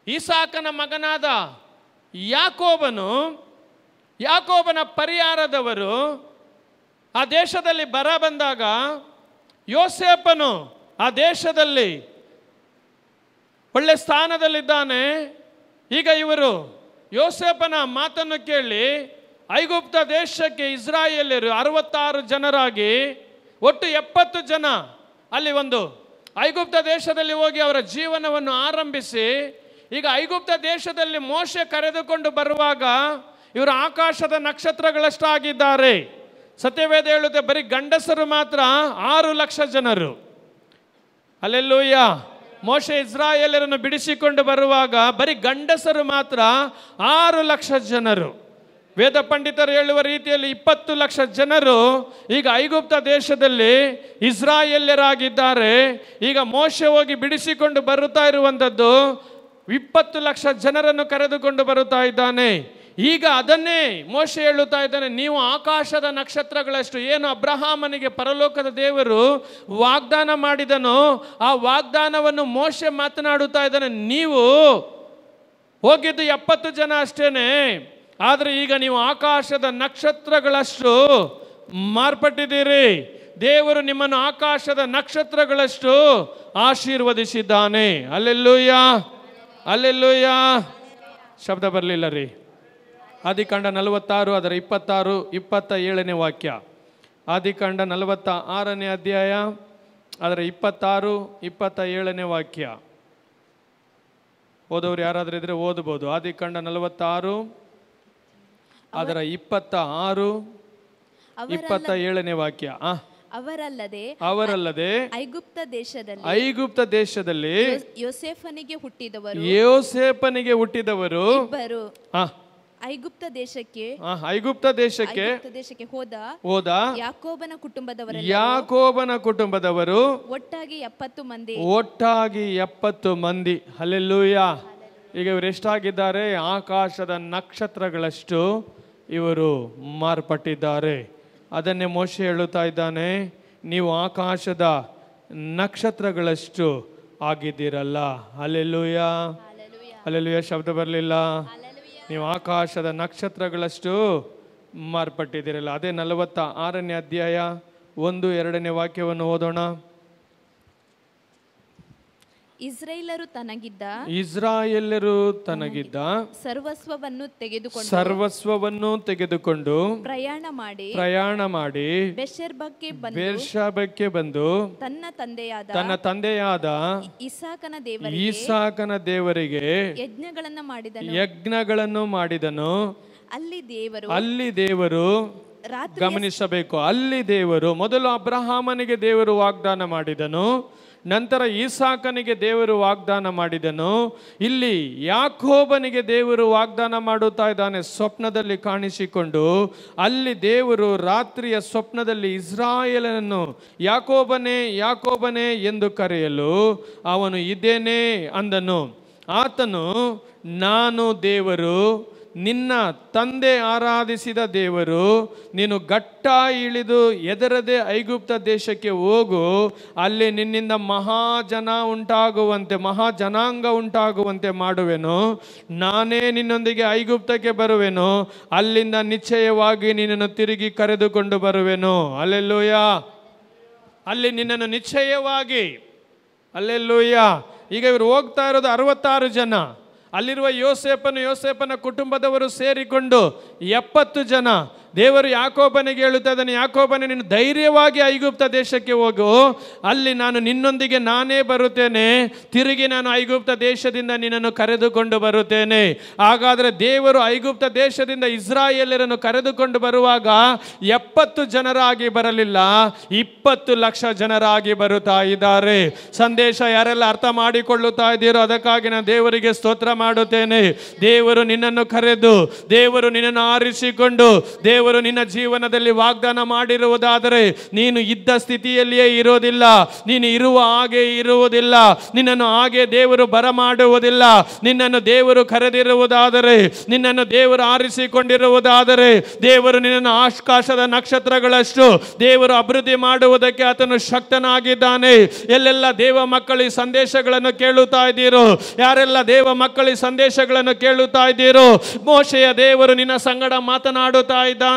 ಈಸಾಕನ ಮಗನಾದ ಯಾಕೋಬನ ಪರಿವಾರದವರು ಆ ದೇಶದಲ್ಲಿ ಬರ ಬಂದಾಗ ಯೋಸೇಫನು ಆ ದೇಶದಲ್ಲಿ ಒಳ್ಳೆ ಸ್ಥಾನದಲ್ಲಿದ್ದಾನೆ. ಈಗ ಇವರು ಯೋಸೇಫನ ಮಾತನ್ನು ಕೇಳಿ ಐಗುಪ್ತ ದೇಶಕ್ಕೆ ಇಸ್ರಾಯೇಲ್ಯರು 66 ಜನರಾಗಿ ಒಟ್ಟು 70 ಜನ ಅಲ್ಲಿ ಒಂದು ಐಗುಪ್ತ ದೇಶದಲ್ಲಿ ಹೋಗಿ ಅವರ ಜೀವನವನ್ನು ಆರಂಭಿಸಿ, ಈಗ ಐಗುಪ್ತ ದೇಶದಲ್ಲಿ ಮೋಶೆ ಕರೆದುಕೊಂಡು ಬರುವಾಗ ಇವರು ಆಕಾಶದ ನಕ್ಷತ್ರಗಳಷ್ಟಾಗಿದ್ದಾರೆ. ಸತ್ಯವೇದ ಹೇಳುತ್ತೆ ಬರೀ ಗಂಡಸರು ಮಾತ್ರ 6 ಲಕ್ಷ ಜನರು. ಹಲ್ಲೆಲೂಯ. ಮೋಶೆ ಇಸ್ರಾಯೇಲ್ಯರನ್ನು ಬಿಡಿಸಿಕೊಂಡು ಬರುವಾಗ ಬರೀ ಗಂಡಸರು ಮಾತ್ರ 6 ಲಕ್ಷ ಜನರು. ವೇದ ಪಂಡಿತರು ಹೇಳುವ ರೀತಿಯಲ್ಲಿ 20 ಲಕ್ಷ ಜನರು ಈಗ ಐಗುಪ್ತ ದೇಶದಲ್ಲಿ ಇಸ್ರಾಯೇಲ್ಯರಾಗಿದ್ದಾರೆ. ಈಗ ಮೋಶೆ ಹೋಗಿ ಬಿಡಿಸಿಕೊಂಡು ಬರುತ್ತಾ ಇರುವಂಥದ್ದು 20 ಲಕ್ಷ ಜನರನ್ನು ಕರೆದುಕೊಂಡು ಬರುತ್ತಾ ಇದ್ದಾನೆ. ಈಗ ಅದನ್ನೇ ಮೋಶೆ ಹೇಳುತ್ತಾ ಇದ್ದಾನೆ, ನೀವು ಆಕಾಶದ ನಕ್ಷತ್ರಗಳಷ್ಟು ಏನು ಅಬ್ರಹಾಮನಿಗೆ ಪರಲೋಕದ ದೇವರು ವಾಗ್ದಾನ ಮಾಡಿದನೋ ಆ ವಾಗ್ದಾನವನ್ನು ಮೋಶೆ ಮಾತನಾಡುತ್ತಾ ಇದ್ದಾನೆ. ನೀವು ಹೋಗಿದ್ದು 70 ಜನ ಅಷ್ಟೇನೆ, ಆದರೆ ಈಗ ನೀವು ಆಕಾಶದ ನಕ್ಷತ್ರಗಳಷ್ಟು ಮಾರ್ಪಟ್ಟಿದ್ದೀರಿ. ದೇವರು ನಿಮ್ಮನ್ನು ಆಕಾಶದ ನಕ್ಷತ್ರಗಳಷ್ಟು ಆಶೀರ್ವದಿಸಿದ್ದಾನೆ. Hallelujah, hallelujah. ಶಬ್ದ ಬರಲಿಲ್ಲ ರೀ. ಆದಿಕಾಂಡ 46 ಅದರ 26, 27ನೇ ವಾಕ್ಯ. ಆದಿಕಾಂಡ 46ನೇ ಅಧ್ಯಾಯ ಅದರ 26, 27ನೇ ವಾಕ್ಯ. ಓದೋರು ಯಾರಾದರೂ ಇದ್ರೆ ಓದಬಹುದು. ಆದಿಕಾಂಡ 46 ಅದರ 26, 27ನೇ ವಾಕ್ಯ. ಅವರಲ್ಲದೆ ಐಗುಪ್ತ ದೇಶದಲ್ಲಿ ಯೋಸೇಫನಿಗೆ ಹುಟ್ಟಿದವರು ಐಗುಪ್ತ ದೇಶಕ್ಕೆ ಹೋದ ಯಾಕೋಬನ ಕುಟುಂಬದವರು ಒಟ್ಟಾಗಿ 70 ಮಂದಿ. ಹಲ್ಲೆಲೂಯ. ಈಗ ಇವರು ಎಷ್ಟಾಗಿದ್ದಾರೆ? ಆಕಾಶದ ನಕ್ಷತ್ರಗಳಷ್ಟು ಇವರು ಮಾರ್ಪಟ್ಟಿದ್ದಾರೆ. ಅದನ್ನೇ ಮೋಶೆ ಹೇಳುತ್ತಾ ಇದ್ದಾನೆ, ನೀವು ಆಕಾಶದ ನಕ್ಷತ್ರಗಳಷ್ಟು ಆಗಿದ್ದೀರಲ್ಲ. Hallelujah, hallelujah. ಶಬ್ದ ಬರಲಿಲ್ಲ. ನೀವು ಆಕಾಶದ ನಕ್ಷತ್ರಗಳಷ್ಟು ಮಾರ್ಪಟ್ಟಿದ್ದೀರಲ್ಲ. ಅದೇ 46ನೇ ಅಧ್ಯಾಯ 1, 2ನೇ ವಾಕ್ಯವನ್ನು ಓದೋಣ. ಇಸ್ರಾಯೇಲರು ತನಗಿದ್ದ ಸರ್ವಸ್ವವನ್ನು ತೆಗೆದುಕೊಂಡು ಪ್ರಯಾಣ ಮಾಡಿ ಬೆರ್ಷೆಬಕ್ಕೆ ಬಂದು ತನ್ನ ತಂದೆಯಾದ ಇಸಾಕನ ದೇವರಿಗೆ ಯಜ್ಞಗಳನ್ನು ಮಾಡಿದನು. ಅಲ್ಲಿ ದೇವರು ಗಮನಿಸಬೇಕು, ಅಲ್ಲಿ ದೇವರು ಮೊದಲು ಅಬ್ರಹಾಮನಿಗೆ ದೇವರು ವಾಗ್ದಾನ ಮಾಡಿದನು, ನಂತರ ಇಸಾಕನಿಗೆ ದೇವರು ವಾಗ್ದಾನ ಮಾಡಿದನು. ಇಲ್ಲಿ ಯಾಕೋಬನಿಗೆ ದೇವರು ವಾಗ್ದಾನ ಮಾಡುತ್ತಾ ಇದ್ದಾನೆ ಸ್ವಪ್ನದಲ್ಲಿ ಕಾಣಿಸಿಕೊಂಡು. ಅಲ್ಲಿ ದೇವರು ರಾತ್ರಿಯ ಸ್ವಪ್ನದಲ್ಲಿ ಇಸ್ರಾಯೇಲನನ್ನು ಯಾಕೋಬನೇ ಯಾಕೋಬನೇ ಎಂದು ಕರೆಯಲು ಅವನು ಇದ್ದೇನೆ ಅಂದನು. ಆತನು, ನಾನು ದೇವರು, ನಿನ್ನ ತಂದೆ ಆರಾಧಿಸಿದ ದೇವರು. ನೀನು ಗಟ್ಟ ಇಳಿದು ಎದರದೆ ಐಗುಪ್ತ ದೇಶಕ್ಕೆ ಹೋಗು, ಅಲ್ಲಿ ನಿನ್ನಿಂದ ಮಹಾಜನಾಂಗ ಉಂಟಾಗುವಂತೆ ಮಾಡುವೆನು. ನಾನೇ ನಿನ್ನೊಂದಿಗೆ ಐಗುಪ್ತಕ್ಕೆ ಬರುವೆನು, ಅಲ್ಲಿಂದ ನಿಶ್ಚಯವಾಗಿ ನಿನ್ನನ್ನು ತಿರುಗಿ ಕರೆದುಕೊಂಡು ಬರುವೆನು. ಅಲ್ಲೆಲ್ಲೂಯ, ಅಲ್ಲಿ ನಿನ್ನನ್ನು ನಿಶ್ಚಯವಾಗಿ. ಅಲ್ಲೆಲ್ಲೂಯ. ಈಗ ಇವರು ಹೋಗ್ತಾ ಇರೋದು 66 ಜನ. ಅಲ್ಲಿರುವ ಯೋಸೇಫನ ಕುಟುಂಬದವರು ಸೇರಿಕೊಂಡು 70 ಜನ. ದೇವರು ಯಾಕೋಬನಿಗೆ ಹೇಳುತ್ತಾ ಇದ್ದಾನೆ, ಯಾಕೋಬನೇ, ನೀನು ಧೈರ್ಯವಾಗಿ ಐಗುಪ್ತ ದೇಶಕ್ಕೆ ಹೋಗು, ಅಲ್ಲಿ ನಾನು ನಿನ್ನೊಂದಿಗೆ ನಾನೇ ಬರುತ್ತೇನೆ, ತಿರುಗಿ ನಾನು ಐಗುಪ್ತ ದೇಶದಿಂದ ನಿನ್ನನ್ನು ಕರೆದುಕೊಂಡು ಬರುತ್ತೇನೆ. ಹಾಗಾದರೆ ದೇವರು ಐಗುಪ್ತ ದೇಶದಿಂದ ಇಸ್ರಾಯೇಲರನ್ನು ಕರೆದುಕೊಂಡು ಬರುವಾಗ 70 ಜನರಾಗಿ ಬರಲಿಲ್ಲ, 20 ಲಕ್ಷ ಜನರಾಗಿ ಬರುತ್ತಾ ಇದ್ದಾರೆ. ಸಂದೇಶ ಯಾರೆಲ್ಲ ಅರ್ಥ ಮಾಡಿಕೊಳ್ಳುತ್ತಾ ಇದ್ದೀರೋ ಅದಕ್ಕಾಗಿ ನಾನು ದೇವರಿಗೆ ಸ್ತೋತ್ರ ಮಾಡುತ್ತೇನೆ. ದೇವರು ನಿನ್ನನ್ನು ಕರೆದು, ದೇವರು ನಿನ್ನನ್ನು ಆರಿಸಿಕೊಂಡು, ದೇವರು ನಿನ್ನ ಜೀವನದಲ್ಲಿ ವಾಗ್ದಾನ ಮಾಡಿರುವುದಾದರೆ ನೀನು ಇದ್ದ ಸ್ಥಿತಿಯಲ್ಲಿಯೇ ಇರೋದಿಲ್ಲ, ನೀನು ಇರುವ ಹಾಗೆ ಇರುವುದಿಲ್ಲ, ನಿನ್ನನ್ನು ಹಾಗೆ ದೇವರು ಬರಮಾಡುವುದಿಲ್ಲ. ನಿನ್ನನ್ನು ದೇವರು ಕರೆದಿರುವುದಾದರೆ, ನಿನ್ನನ್ನು ದೇವರು ಆರಿಸಿಕೊಂಡಿರುವುದಾದರೆ, ದೇವರು ನಿನ್ನನ್ನು ಆಕಾಶದ ನಕ್ಷತ್ರಗಳಷ್ಟು ದೇವರು ಅಭಿವೃದ್ಧಿ ಮಾಡುವುದಕ್ಕೆ ಆತನು ಶಕ್ತನಾಗಿದ್ದಾನೆ. ಎಲ್ಲೆಲ್ಲ ದೇವ ಮಕ್ಕಳು ಈ ಸಂದೇಶಗಳನ್ನು ಕೇಳುತ್ತಾ ಇದ್ದೀರೋ, ಯಾರೆಲ್ಲ ದೇವ ಮಕ್ಕಳು ಈ ಸಂದೇಶಗಳನ್ನು ಕೇಳುತ್ತಾ ಇದ್ದೀರೋ, ಮೋಶೆಯ ದೇವರು ನಿನ್ನ ಸಂಗಡ ಮಾತನಾಡುತ್ತಾ ಇದ್ದಾನೆ,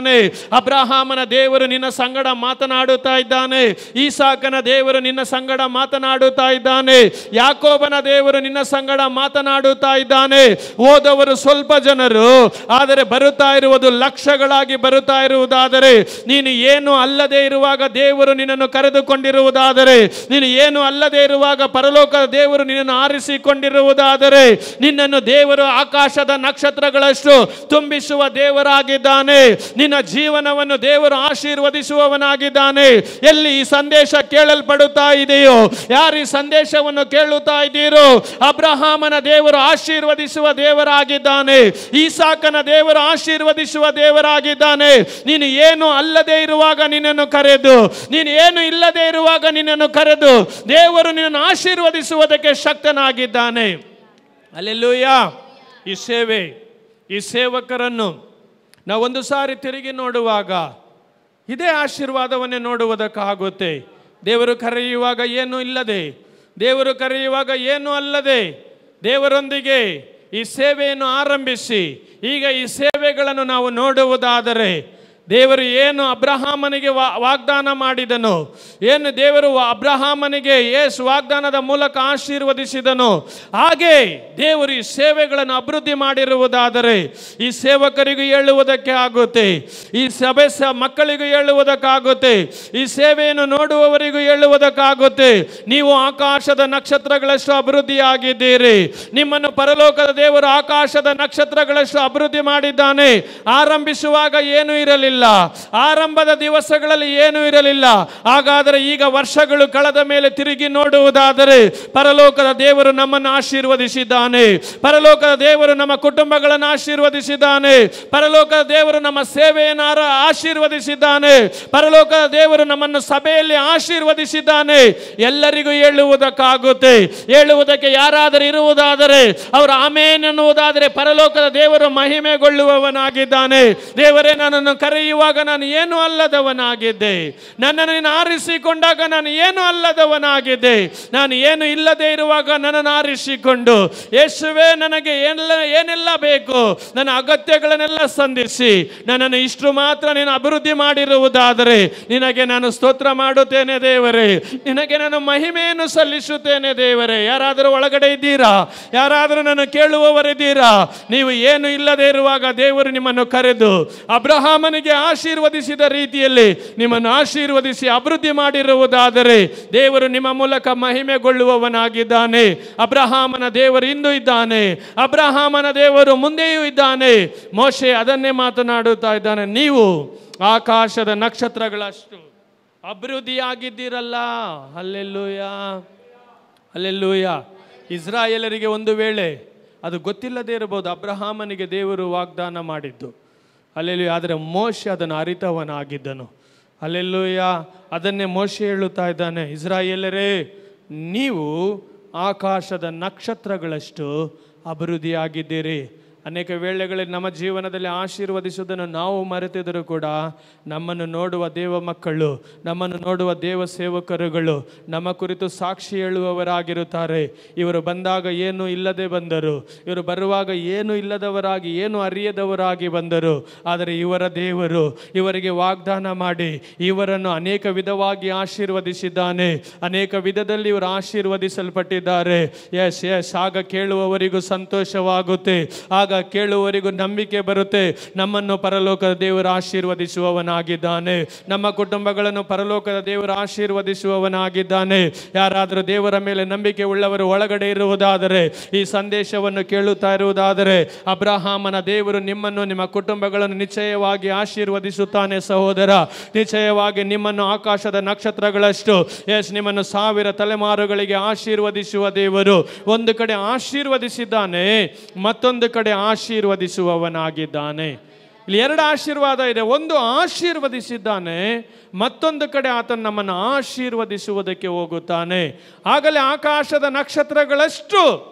ಅಬ್ರಹಾಮನ ದೇವರು ನಿನ್ನ ಸಂಗಡ ಮಾತನಾಡುತ್ತಾ ಇದ್ದಾನೆ, ಈಸಾಕನ ದೇವರು ನಿನ್ನ ಸಂಗಡ ಮಾತನಾಡುತ್ತಾ ಇದ್ದಾನೆ, ಯಾಕೋಬನ ದೇವರು ನಿನ್ನ ಸಂಗಡ ಮಾತನಾಡುತ್ತಾ ಇದ್ದಾನೆ. ಹೋದವರು ಸ್ವಲ್ಪ ಜನರು, ಆದರೆ ಬರುತ್ತಾ ಇರುವುದು ಲಕ್ಷಗಳಾಗಿ ಬರುತ್ತಾ ಇರುವುದಾದರೆ, ನೀನು ಏನು ಅಲ್ಲದೆ ಇರುವಾಗ ದೇವರು ನಿನ್ನನ್ನು ಕರೆದುಕೊಂಡಿರುವುದಾದರೆ, ನೀನು ಏನು ಅಲ್ಲದೆ ಇರುವಾಗ ಪರಲೋಕದ ದೇವರು ನಿನ್ನನ್ನು ಆರಿಸಿಕೊಂಡಿರುವುದಾದರೆ, ನಿನ್ನನ್ನು ದೇವರು ಆಕಾಶದ ನಕ್ಷತ್ರಗಳಷ್ಟು ತುಂಬಿಸುವ ದೇವರಾಗಿದ್ದಾನೆ. ನಿನ್ನ ಜೀವನವನ್ನು ದೇವರು ಆಶೀರ್ವದಿಸುವವನಾಗಿದ್ದಾನೆ. ಎಲ್ಲಿ ಈ ಸಂದೇಶ ಕೇಳಲ್ಪಡುತ್ತಾ ಇದೆಯೋ, ಯಾರು ಈ ಸಂದೇಶವನ್ನು ಕೇಳುತ್ತಾ ಇದ್ದೀರೋ, ಅಬ್ರಹಾಮನ ದೇವರು ಆಶೀರ್ವದಿಸುವ ದೇವರಾಗಿದ್ದಾನೆ, ಈಸಾಕನ ದೇವರು ಆಶೀರ್ವದಿಸುವ ದೇವರಾಗಿದ್ದಾನೆ. ನೀನು ಏನು ಅಲ್ಲದೆ ಇರುವಾಗ ನಿನ್ನನ್ನು ಕರೆದು, ನೀನು ಏನು ಇಲ್ಲದೆ ಇರುವಾಗ ನಿನ್ನನ್ನು ಕರೆದು ದೇವರು ನಿನ್ನನ್ನು ಆಶೀರ್ವದಿಸುವುದಕ್ಕೆ ಶಕ್ತನಾಗಿದ್ದಾನೆ. ಅಲ್ಲೆಲ್ಲೂಯ. ಈ ಸೇವಕರನ್ನು ನಾವು ಒಂದು ಸಾರಿ ತಿರುಗಿ ನೋಡುವಾಗ ಇದೇ ಆಶೀರ್ವಾದವನ್ನೇ ನೋಡುವುದಕ್ಕಾಗುತ್ತೆ. ದೇವರು ಕರೆಯುವಾಗ ಏನೂ ಇಲ್ಲದೆ, ದೇವರು ಕರೆಯುವಾಗ ಏನೂ ಅಲ್ಲದೆ ದೇವರೊಂದಿಗೆ ಈ ಸೇವೆಯನ್ನು ಆರಂಭಿಸಿ ಈಗ ಈ ಸೇವೆಗಳನ್ನು ನಾವು ನೋಡುವುದಾದರೆ, ದೇವರು ಏನು ಅಬ್ರಹಾಮನಿಗೆ ವಾಗ್ದಾನ ಮಾಡಿದನು, ಏನು ದೇವರು ಅಬ್ರಹಾಮನಿಗೆ ಯೇಸು ವಾಗ್ದಾನದ ಮೂಲಕ ಆಶೀರ್ವದಿಸಿದನು, ಹಾಗೆ ದೇವರು ಈ ಸೇವೆಗಳನ್ನು ಅಭಿವೃದ್ಧಿ ಮಾಡಿರುವುದಾದರೆ ಈ ಸೇವಕರಿಗೂ ಹೇಳುವುದಕ್ಕೆ ಆಗುತ್ತೆ, ಈ ಸಭೆ ಮಕ್ಕಳಿಗೂ ಹೇಳುವುದಕ್ಕಾಗುತ್ತೆ, ಈ ಸೇವೆಯನ್ನು ನೋಡುವವರಿಗೂ ಹೇಳುವುದಕ್ಕಾಗುತ್ತೆ. ನೀವು ಆಕಾಶದ ನಕ್ಷತ್ರಗಳಷ್ಟು ಅಭಿವೃದ್ಧಿಯಾಗಿದ್ದೀರಿ. ನಿಮ್ಮನ್ನು ಪರಲೋಕದ ದೇವರು ಆಕಾಶದ ನಕ್ಷತ್ರಗಳಷ್ಟು ಅಭಿವೃದ್ಧಿ ಮಾಡಿದ್ದಾನೆ. ಆರಂಭಿಸುವಾಗ ಏನೂ ಇರಲಿಲ್ಲ, ಆರಂಭದ ದಿವಸಗಳಲ್ಲಿ ಏನೂ ಇರಲಿಲ್ಲ. ಹಾಗಾದರೆ ಈಗ ವರ್ಷಗಳು ಕಳೆದ ಮೇಲೆ ತಿರುಗಿ ನೋಡುವುದಾದರೆ ಪರಲೋಕದ ದೇವರು ನಮ್ಮನ್ನು ಆಶೀರ್ವದಿಸಿದ್ದಾನೆ, ಪರಲೋಕದ ದೇವರು ನಮ್ಮ ಕುಟುಂಬಗಳನ್ನು ಆಶೀರ್ವದಿಸಿದ್ದಾನೆ, ಪರಲೋಕದ ದೇವರು ನಮ್ಮ ಸೇವೆಯನ್ನು ಆಶೀರ್ವದಿಸಿದ್ದಾನೆ, ಪರಲೋಕದ ದೇವರು ನಮ್ಮನ್ನು ಸಭೆಯಲ್ಲಿ ಆಶೀರ್ವದಿಸಿದ್ದಾನೆ. ಎಲ್ಲರಿಗೂ ಹೇಳುವುದಕ್ಕಾಗುತ್ತೆ. ಹೇಳುವುದಕ್ಕೆ ಯಾರಾದರೂ ಇರುವುದಾದರೆ ಅವರು ಆಮೇನ್ ಎನ್ನುವುದಾದರೆ ಪರಲೋಕದ ದೇವರು ಮಹಿಮೆಗೊಳ್ಳುವವನಾಗಿದ್ದಾನೆ. ದೇವರೇ, ನನ್ನನ್ನು ಕರೆಯುವ ಮರೆಯುವಾಗ ನಾನು ಏನು ಅಲ್ಲದವನಾಗಿದ್ದೆ. ನನ್ನನ್ನು ನೀನು ಆರಿಸಿಕೊಂಡಾಗ ನಾನು ಏನು ಅಲ್ಲದವನಾಗಿದ್ದೆ. ನಾನು ಏನು ಇಲ್ಲದೆ ಇರುವಾಗ ನನ್ನನ್ನು ಆರಿಸಿಕೊಂಡು, ಯೇಸುವೇ ನನಗೆ ಏನೆಲ್ಲ ಬೇಕು ನನ್ನ ಅಗತ್ಯಗಳನ್ನೆಲ್ಲ ಸಂಧಿಸಿ ನನ್ನನ್ನು ಇಷ್ಟು ಮಾತ್ರ ನೀನು ಅಭಿವೃದ್ಧಿ ಮಾಡಿರುವುದಾದರೆ ನಿನಗೆ ನಾನು ಸ್ತೋತ್ರ ಮಾಡುತ್ತೇನೆ ದೇವರೇ. ನಿನಗೆ ನಾನು ಮಹಿಮೆಯನ್ನು ಸಲ್ಲಿಸುತ್ತೇನೆ ದೇವರೇ. ಯಾರಾದರೂ ಒಳಗಡೆ ಇದ್ದೀರಾ? ಯಾರಾದರೂ ನಾನು ಕೇಳುವವರಿದ್ದೀರಾ? ನೀವು ಏನು ಇಲ್ಲದೆ ಇರುವಾಗ ದೇವರು ನಿಮ್ಮನ್ನು ಕರೆದು ಅಬ್ರಹಾಮನಿಗೆ ಆಶೀರ್ವದಿಸಿದ ರೀತಿಯಲ್ಲಿ ನಿಮ್ಮನ್ನು ಆಶೀರ್ವದಿಸಿ ಅಭಿವೃದ್ಧಿ ಮಾಡಿರುವುದಾದರೆ ದೇವರು ನಿಮ್ಮ ಮೂಲಕ ಮಹಿಮೆಗೊಳ್ಳುವವನಾಗಿದ್ದಾನೆ. ಅಬ್ರಹಾಮನ ದೇವರು ಇಂದು ಇದ್ದಾನೆ, ಅಬ್ರಹಾಮನ ದೇವರು ಮುಂದೆಯೂ ಇದ್ದಾನೆ. ಮೋಶೆ ಅದನ್ನೇ ಮಾತನಾಡುತ್ತಾ ಇದ್ದಾನೆ. ನೀವು ಆಕಾಶದ ನಕ್ಷತ್ರಗಳಷ್ಟು ಅಭಿವೃದ್ಧಿಯಾಗಿದ್ದೀರಲ್ಲ. Hallelujah, hallelujah. ಇಸ್ರಾಯೇಲರಿಗೆ ಒಂದು ವೇಳೆ ಅದು ಗೊತ್ತಿಲ್ಲದೆ ಇರಬಹುದು ಅಬ್ರಹಾಮನಿಗೆ ದೇವರು ವಾಗ್ದಾನ ಮಾಡಿದ್ದು. ಹಲ್ಲೆಲೂಯಾ. ಆದರೆ ಮೋಶೆ ಅದನ್ನು ಅರಿತವನಾಗಿದ್ದನು. ಹಲ್ಲೆಲೂಯಾ. ಅದನ್ನೇ ಮೋಶೆ ಹೇಳುತ್ತಾ ಇದ್ದಾನೆ, ಇಸ್ರಾಯೇಲರೇ ನೀವು ಆಕಾಶದ ನಕ್ಷತ್ರಗಳಷ್ಟು ಅಭಿವೃದ್ಧಿಯಾಗಿದ್ದೀರಿ. ಅನೇಕ ವೇಳೆಗಳಲ್ಲಿ ನಮ್ಮ ಜೀವನದಲ್ಲಿ ಆಶೀರ್ವದಿಸುವುದನ್ನು ನಾವು ಮರೆತಿದ್ದರೂ ಕೂಡ ನಮ್ಮನ್ನು ನೋಡುವ ದೇವ ಮಕ್ಕಳು, ನಮ್ಮನ್ನು ನೋಡುವ ದೇವ ಸೇವಕರುಗಳು ನಮ್ಮ ಕುರಿತು ಸಾಕ್ಷಿ ಹೇಳುವವರಾಗಿರುತ್ತಾರೆ. ಇವರು ಬಂದಾಗ ಏನು ಇಲ್ಲದೆ ಬಂದರು, ಇವರು ಬರುವಾಗ ಏನು ಇಲ್ಲದವರಾಗಿ, ಏನು ಅರಿಯದವರಾಗಿ ಬಂದರು. ಆದರೆ ಇವರ ದೇವರು ಇವರಿಗೆ ವಾಗ್ದಾನ ಮಾಡಿ ಇವರನ್ನು ಅನೇಕ ವಿಧವಾಗಿ ಆಶೀರ್ವದಿಸಿದ್ದಾನೆ. ಅನೇಕ ವಿಧದಲ್ಲಿ ಇವರು ಆಶೀರ್ವದಿಸಲ್ಪಟ್ಟಿದ್ದಾರೆ. ಎಸ್ ಎಸ್ ಆಗ ಕೇಳುವವರಿಗೂ ಸಂತೋಷವಾಗುತ್ತೆ, ಆಗ ಕೇಳುವವರಿಗೂ ನಂಬಿಕೆ ಬರುತ್ತೆ. ನಮ್ಮನ್ನು ಪರಲೋಕದ ದೇವರು ಆಶೀರ್ವದಿಸುವವನಾಗಿದ್ದಾನೆ. ನಮ್ಮ ಕುಟುಂಬಗಳನ್ನು ಪರಲೋಕದ ದೇವರು ಆಶೀರ್ವದಿಸುವವನಾಗಿದ್ದಾನೆ. ಯಾರಾದರೂ ದೇವರ ಮೇಲೆ ನಂಬಿಕೆ ಉಳ್ಳವರು ಒಳಗಡೆ ಇರುವುದಾದರೆ, ಈ ಸಂದೇಶವನ್ನು ಕೇಳುತ್ತಾ ಇರುವುದಾದರೆ, ಅಬ್ರಹಾಮನ ದೇವರು ನಿಮ್ಮನ್ನು, ನಿಮ್ಮ ಕುಟುಂಬಗಳನ್ನು ನಿಶ್ಚಯವಾಗಿ ಆಶೀರ್ವದಿಸುತ್ತಾನೆ ಸಹೋದರ. ನಿಶ್ಚಯವಾಗಿ ನಿಮ್ಮನ್ನು ಆಕಾಶದ ನಕ್ಷತ್ರಗಳಷ್ಟು, ಎಸ್, ನಿಮ್ಮನ್ನು 1000 ತಲೆಮಾರುಗಳಿಗೆ ಆಶೀರ್ವದಿಸುವ ದೇವರು ಒಂದು ಕಡೆ ಆಶೀರ್ವದಿಸಿದ್ದಾನೆ, ಮತ್ತೊಂದು ಕಡೆ ಆಶೀರ್ವದಿಸುವವನಾಗಿದ್ದಾನೆ. ಇಲ್ಲಿ 2 ಆಶೀರ್ವಾದ ಇದೆ. ಒಂದು ಆಶೀರ್ವದಿಸಿದ್ದಾನೆ, ಮತ್ತೊಂದು ಕಡೆ ಆತನು ನಮ್ಮನ್ನು ಆಶೀರ್ವದಿಸುವುದಕ್ಕೆ ಹೋಗುತ್ತಾನೆ. ಆಗಲೇ ಆಕಾಶದ ನಕ್ಷತ್ರಗಳಷ್ಟು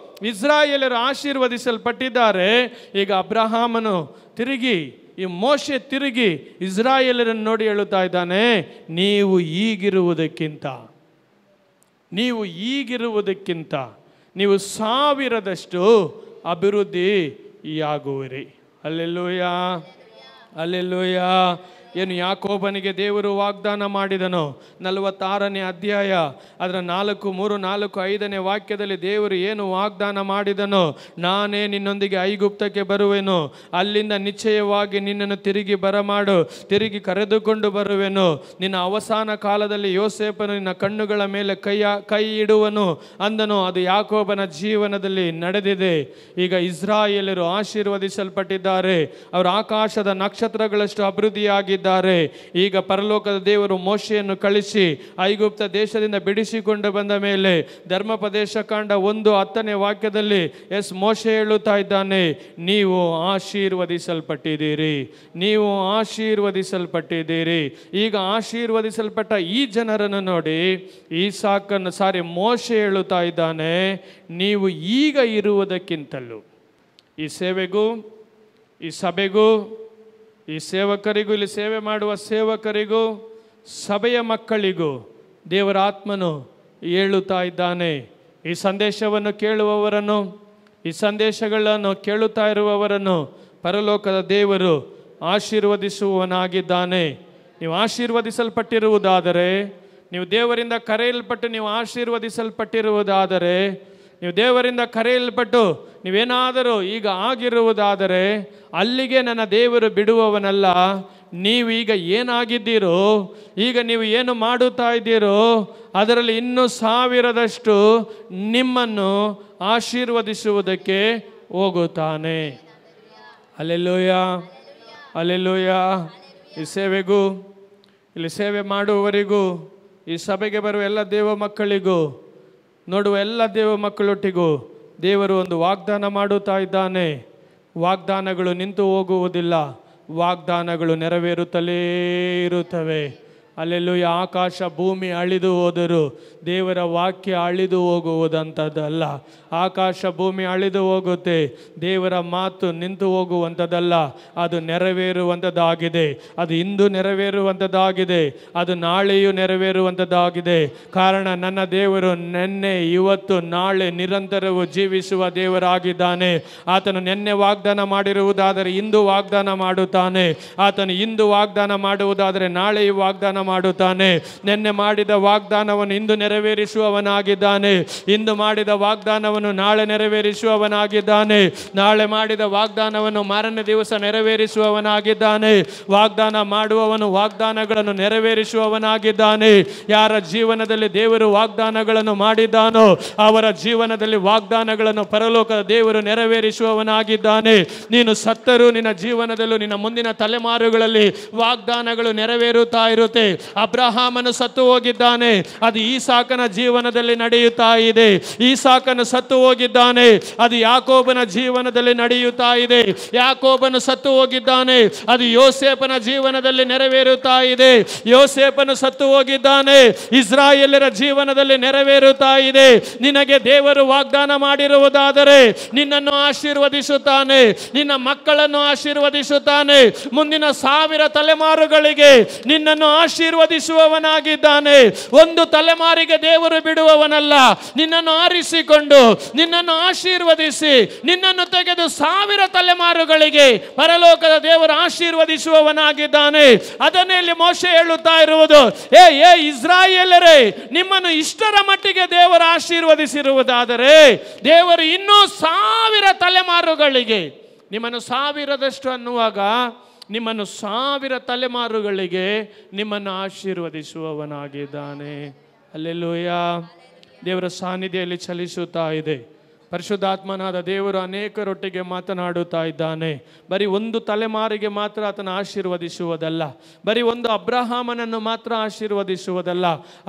ಇಸ್ರಾಯೇಲರು ಆಶೀರ್ವದಿಸಲ್ಪಟ್ಟಿದ್ದಾರೆ. ಈಗ ಅಬ್ರಹಾಮನು ತಿರುಗಿ, ಈ ಮೋಶೆ ತಿರುಗಿ ಇಸ್ರಾಯೇಲರನ್ನು ನೋಡಿ ಹೇಳುತ್ತಾ ಇದ್ದಾನೆ, ನೀವು ಈಗಿರುವುದಕ್ಕಿಂತ ನೀವು 1000ದಷ್ಟು ಅಭಿವೃದ್ಧಿಯಾಗುವಿರಿ. Hallelujah, hallelujah. ಏನು ಯಾಕೋಬನಿಗೆ ದೇವರು ವಾಗ್ದಾನ ಮಾಡಿದನೋ 46ನೇ ಅಧ್ಯಾಯ ಅದರ 4, 3, 4, 5ನೇ ವಾಕ್ಯದಲ್ಲಿ ದೇವರು ಏನು ವಾಗ್ದಾನ ಮಾಡಿದನೋ, ನಾನೇ ನಿನ್ನೊಂದಿಗೆ ಐಗುಪ್ತಕ್ಕೆ ಬರುವೆನು, ಅಲ್ಲಿಂದ ನಿಶ್ಚಯವಾಗಿ ನಿನ್ನನ್ನು ತಿರುಗಿ ಕರೆದುಕೊಂಡು ಬರುವೆನು, ನಿನ್ನ ಅವಸಾನ ಕಾಲದಲ್ಲಿ ಯೋಸೇಫನು ನಿನ್ನ ಕಣ್ಣುಗಳ ಮೇಲೆ ಕೈ ಇಡುವನು ಅಂದನು. ಅದು ಯಾಕೋಬನ ಜೀವನದಲ್ಲಿ ನಡೆದಿದೆ. ಈಗ ಇಸ್ರಾಯೇಲರು ಆಶೀರ್ವದಿಸಲ್ಪಟ್ಟಿದ್ದಾರೆ. ಅವರು ಆಕಾಶದ ನಕ್ಷತ್ರಗಳಷ್ಟು ಅಭಿವೃದ್ಧಿಯಾಗಿದ್ದಾರೆ. ಈಗ ಪರಲೋಕದ ದೇವರು ಮೋಶೆಯನ್ನು ಕಳಿಸಿ ಐಗುಪ್ತ ದೇಶದಿಂದ ಬಿಡಿಸಿಕೊಂಡು ಬಂದ ಮೇಲೆ ಧರ್ಮೋಪದೇಶ ಕಾಂಡ 1:10ನೇ ವಾಕ್ಯದಲ್ಲಿ ಎಸ್ ಮೋಶೆ ಹೇಳುತ್ತಾ ಇದ್ದಾನೆ, ನೀವು ಆಶೀರ್ವದಿಸಲ್ಪಟ್ಟಿದ್ದೀರಿ. ಈಗ ಆಶೀರ್ವದಿಸಲ್ಪಟ್ಟ ಈ ಜನರನ್ನು ನೋಡಿ ಮೋಶೆ ಹೇಳುತ್ತಾ ಇದ್ದಾನೆ, ನೀವು ಈಗ ಇರುವುದಕ್ಕಿಂತಲೂ ಈ ಸೇವೆಗೂ, ಈ ಸಭೆಗೂ, ಈ ಸೇವಕರಿಗೂ, ಇಲ್ಲಿ ಸೇವೆ ಮಾಡುವ ಸೇವಕರಿಗೂ, ಸಭೆಯ ಮಕ್ಕಳಿಗೂ ದೇವರ ಆತ್ಮನು ಹೇಳುತ್ತಾ ಇದ್ದಾನೆ, ಈ ಸಂದೇಶವನ್ನು ಕೇಳುವವರನ್ನು, ಈ ಸಂದೇಶಗಳನ್ನು ಕೇಳುತ್ತಾ ಇರುವವರನ್ನು ಪರಲೋಕದ ದೇವರು ಆಶೀರ್ವದಿಸುವವನಾಗಿದ್ದಾನೆ. ನೀವು ಆಶೀರ್ವದಿಸಲ್ಪಟ್ಟಿರುವುದಾದರೆ, ನೀವು ದೇವರಿಂದ ಕರೆಯಲ್ಪಟ್ಟು ನೀವು ಆಶೀರ್ವದಿಸಲ್ಪಟ್ಟಿರುವುದಾದರೆ, ನೀವು ದೇವರಿಂದ ಕರೆಯಲ್ಪಟ್ಟು ನೀವೇನಾದರೂ ಈಗ ಆಗಿರುವುದಾದರೆ, ಅಲ್ಲಿಗೆ ನನ್ನ ದೇವರು ಬಿಡುವವನಲ್ಲ. ನೀವು ಈಗ ಏನಾಗಿದ್ದೀರೋ, ಈಗ ನೀವು ಏನು ಮಾಡುತ್ತಾ ಇದ್ದೀರೋ ಅದರಲ್ಲಿ ಇನ್ನೂ 1000ದಷ್ಟು ನಿಮ್ಮನ್ನು ಆಶೀರ್ವದಿಸುವುದಕ್ಕೆ ಹೋಗುತ್ತಾನೆ. Hallelujah, hallelujah. ಈ ಸೇವೆಗೂ, ಇಲ್ಲಿ ಸೇವೆ ಮಾಡುವವರಿಗೂ, ಈ ಸಭೆಗೆ ಬರುವ ಎಲ್ಲ ದೇವ ಮಕ್ಕಳಿಗೂ, ನೋಡುವ ಎಲ್ಲ ದೇವ ಮಕ್ಕಳೊಟ್ಟಿಗೂ ದೇವರು ಒಂದು ವಾಗ್ದಾನ ಮಾಡುತ್ತಾ ಇದ್ದಾನೆ. ವಾಗ್ದಾನಗಳು ನಿಂತು ಹೋಗುವುದಿಲ್ಲ, ವಾಗ್ದಾನಗಳು ನೆರವೇರುತ್ತಲೇ ಇರುತ್ತವೆ. ಅಲ್ಲೆಲ್ಲೂಯ್ಯ. ಆಕಾಶ ಭೂಮಿ ಅಳಿದು ಹೋದರೂ ದೇವರ ವಾಕ್ಯ ಅಳಿದು ಹೋಗುವುದಂಥದ್ದಲ್ಲ. ಆಕಾಶ ಭೂಮಿ ಅಳಿದು ಹೋಗುತ್ತೆ, ದೇವರ ಮಾತು ನಿಂತು ಹೋಗುವಂಥದ್ದಲ್ಲ. ಅದು ನೆರವೇರುವಂಥದ್ದಾಗಿದೆ. ಅದು ಇಂದು ನೆರವೇರುವಂಥದ್ದಾಗಿದೆ, ಅದು ನಾಳೆಯೂ ನೆರವೇರುವಂಥದ್ದಾಗಿದೆ. ಕಾರಣ ನನ್ನ ದೇವರು ನಿನ್ನೆ ಇವತ್ತು ನಾಳೆ ನಿರಂತರವೂ ಜೀವಿಸುವ ದೇವರಾಗಿದ್ದಾನೆ. ಆತನು ನಿನ್ನೆ ವಾಗ್ದಾನ ಮಾಡಿರುವುದಾದರೆ ಇಂದು ವಾಗ್ದಾನ ಮಾಡುತ್ತಾನೆ. ಆತನು ಇಂದು ವಾಗ್ದಾನ ಮಾಡುವುದಾದರೆ ನಾಳೆಯೂ ವಾಗ್ದಾನ ಮಾಡುತ್ತಾನೆ. ನಿನ್ನೆ ಮಾಡಿದ ವಾಗ್ದಾನವನ್ನು ಇಂದು ನೆರವೇರಿಸುವವನಾಗಿದ್ದಾನೆ. ಇಂದು ಮಾಡಿದ ವಾಗ್ದಾನವನ್ನು ನಾಳೆ ನೆರವೇರಿಸುವವನಾಗಿದ್ದಾನೆ. ನಾಳೆ ಮಾಡಿದ ವಾಗ್ದಾನವನ್ನು ಮಾರನೇ ದಿವಸ ನೆರವೇರಿಸುವವನಾಗಿದ್ದಾನೆ. ವಾಗ್ದಾನ ಮಾಡುವವನು ವಾಗ್ದಾನಗಳನ್ನು ನೆರವೇರಿಸುವವನಾಗಿದ್ದಾನೆ. ಯಾರ ಜೀವನದಲ್ಲಿ ದೇವರು ವಾಗ್ದಾನಗಳನ್ನು ಮಾಡಿದ್ದಾನೋ ಅವರ ಜೀವನದಲ್ಲಿ ವಾಗ್ದಾನಗಳನ್ನು ಪರಲೋಕದ ದೇವರು ನೆರವೇರಿಸುವವನಾಗಿದ್ದಾನೆ. ನೀನು ಸತ್ತರೂ ನಿನ್ನ ಜೀವನದಲ್ಲೂ ನಿನ್ನ ಮುಂದಿನ ತಲೆಮಾರುಗಳಲ್ಲಿ ವಾಗ್ದಾನಗಳು ನೆರವೇರುತ್ತಾ ಇರುತ್ತೆ. ಅಬ್ರಹಾಮನು ಸತ್ತು ಹೋಗಿದ್ದಾನೆ, ಅದು ಈಸಾಕನ ಜೀವನದಲ್ಲಿ ನಡೆಯುತ್ತಾ ಇದೆ. ಈಸಾಕನು ಸತ್ತು ಹೋಗಿದ್ದಾನೆ, ಅದು ಯಾಕೋಬನ ಜೀವನದಲ್ಲಿ ನಡೆಯುತ್ತಾ ಇದೆ. ಯಾಕೋಬನು ಸತ್ತು ಹೋಗಿದ್ದಾನೆ, ಅದು ಯೋಸೇಫನ ಜೀವನದಲ್ಲಿ ನೆರವೇರುತ್ತಾ ಇದೆ. ಯೋಸೇಫನು ಸತ್ತು ಹೋಗಿದ್ದಾನೆ, ಇಸ್ರಾಯೇಲರ ಜೀವನದಲ್ಲಿ ನೆರವೇರುತ್ತಾ ಇದೆ. ನಿನಗೆ ದೇವರು ವಾಗ್ದಾನ ಮಾಡಿರುವುದಾದರೆ ನಿನ್ನನ್ನು ಆಶೀರ್ವದಿಸುತ್ತಾನೆ, ನಿನ್ನ ಮಕ್ಕಳನ್ನು ಆಶೀರ್ವದಿಸುತ್ತಾನೆ. ಮುಂದಿನ 1000 ತಲೆಮಾರುಗಳಿಗೆ ನಿನ್ನನ್ನು ಆಶೀರ್ವದಿಸುವವನಾಗಿದ್ದಾನೆ. ಒಂದು ತಲೆಮಾರಿಗೆ ದೇವರು ಬಿಡುವವನಲ್ಲ. ನಿನ್ನನ್ನು ಆರಿಸಿಕೊಂಡು ನಿನ್ನನ್ನು ಆಶೀರ್ವದಿಸಿ ನಿನ್ನನ್ನು ತೆಗೆದು 1000 ತಲೆಮಾರುಗಳಿಗೆ ಪರಲೋಕದ ದೇವರು ಆಶೀರ್ವದಿಸುವವನಾಗಿದ್ದಾನೆ. ಅದನ್ನೇ ಇಲ್ಲಿ ಮೋಶೆ ಹೇಳುತ್ತಾ ಇರುವುದು, ಏ ಇಸ್ರಾಯೇಲರೇ, ನಿಮ್ಮನ್ನು ಇಷ್ಟರ ಮಟ್ಟಿಗೆ ದೇವರು ಆಶೀರ್ವದಿಸಿರುವುದಾದರೆ ದೇವರು ಇನ್ನೂ 1000 ತಲೆಮಾರುಗಳಿಗೆ, ನಿಮ್ಮನ್ನು 1000ದಷ್ಟು ಅನ್ನುವಾಗ ನಿಮ್ಮನ್ನು 1000 ತಲೆಮಾರುಗಳಿಗೆ ನಿಮ್ಮನ್ನು ಆಶೀರ್ವದಿಸುವವನಾಗಿದ್ದಾನೆ. ಹಲ್ಲೆಲೂಯ. ದೇವರ ಸಾನ್ನಿಧ್ಯದಲ್ಲಿ ಚಲಿಸುತ್ತಾ ಇದೆ. ಪರಿಶುದ್ಧಾತ್ಮನಾದ ದೇವರು ಅನೇಕರೊಟ್ಟಿಗೆ ಮಾತನಾಡುತ್ತಾ ಇದ್ದಾನೆ. ಬರೀ ಒಂದು ತಲೆಮಾರಿಗೆ ಮಾತ್ರ ಆತನ ಆಶೀರ್ವದಿಸುವುದಲ್ಲ, ಬರೀ ಒಂದು ಅಬ್ರಹಾಮನನ್ನು ಮಾತ್ರ ಆಶೀರ್ವದಿಸುವುದಲ್ಲ,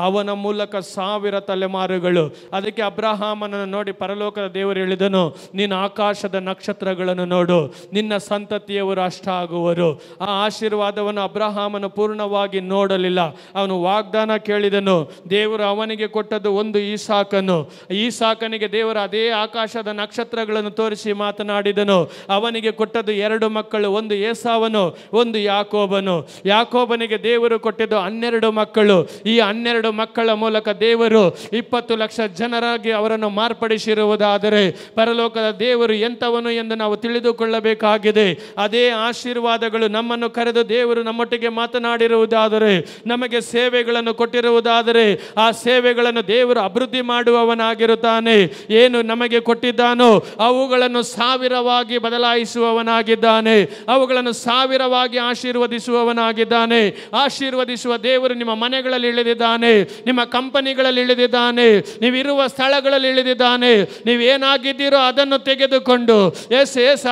ಅವನ ಮೂಲಕ 1000 ತಲೆಮಾರುಗಳು. ಅದಕ್ಕೆ ಅಬ್ರಹಾಮನನ್ನು ನೋಡಿ ಪರಲೋಕದ ದೇವರು ಹೇಳಿದನು, ನೀನು ಆಕಾಶದ ನಕ್ಷತ್ರಗಳನ್ನು ನೋಡು, ನಿನ್ನ ಸಂತತಿಯವರು ಅಷ್ಟಾಗುವರು. ಆ ಆಶೀರ್ವಾದವನ್ನು ಅಬ್ರಹಾಮನು ಪೂರ್ಣವಾಗಿ ನೋಡಲಿಲ್ಲ. ಅವನು ವಾಗ್ದಾನ ಕೇಳಿದನು. ದೇವರು ಅವನಿಗೆ ಕೊಟ್ಟದ್ದು ಒಂದು ಈಸಾಕನು. ಈಸಾಕನಿಗೆ ದೇವರು ಅದೇ ಆಕಾಶದ ನಕ್ಷತ್ರಗಳನ್ನು ತೋರಿಸಿ ಮಾತನಾಡಿದನು. ಅವನಿಗೆ ಕೊಟ್ಟದ್ದು 2 ಮಕ್ಕಳು, ಒಂದು ಏಸಾವನು, ಒಂದು ಯಾಕೋಬನು. ಯಾಕೋಬನಿಗೆ ದೇವರು ಕೊಟ್ಟಿದ್ದು 12 ಮಕ್ಕಳು. ಈ 12 ಮಕ್ಕಳ ಮೂಲಕ ದೇವರು 20 ಲಕ್ಷ ಜನರಾಗಿ ಅವರನ್ನು ಮಾರ್ಪಡಿಸಿರುವುದಾದರೆ ಪರಲೋಕದ ದೇವರು ಎಂಥವನು ಎಂದು ನಾವು ತಿಳಿದುಕೊಳ್ಳಬೇಕಾಗಿದೆ. ಅದೇ ಆಶೀರ್ವಾದಗಳು ನಮ್ಮನ್ನು ಕರೆದು ದೇವರು ನಮ್ಮೊಟ್ಟಿಗೆ ಮಾತನಾಡಿರುವುದಾದರೆ, ನಮಗೆ ಸೇವೆಗಳನ್ನು ಕೊಟ್ಟಿರುವುದಾದರೆ ಆ ಸೇವೆಗಳನ್ನು ದೇವರು ಅಭಿವೃದ್ಧಿ ಮಾಡುವವನಾಗಿರುತ್ತಾನೆ. ಏನು ನಮಗೆ ಕೊಟ್ಟಿದ್ದಾನೋ ಅವುಗಳನ್ನು 1000ವಾಗಿ ಬದಲಾಯಿಸುವವನಾಗಿದ್ದಾನೆ. ಅವುಗಳನ್ನು 1000ವಾಗಿ ಆಶೀರ್ವದಿಸುವವನಾಗಿದ್ದಾನೆ. ಆಶೀರ್ವದಿಸುವ ದೇವರು ನಿಮ್ಮ ಮನೆಗಳಲ್ಲಿ ಇಳಿದಿದ್ದಾನೆ, ನಿಮ್ಮ ಕಂಪನಿಗಳಲ್ಲಿ ಇಳಿದಿದ್ದಾನೆ, ನೀವಿರುವ ಸ್ಥಳಗಳಲ್ಲಿ ಇಳಿದಿದ್ದಾನೆ. ನೀವೇನಾಗಿದ್ದೀರೋ ಅದನ್ನು ತೆಗೆದುಕೊಂಡು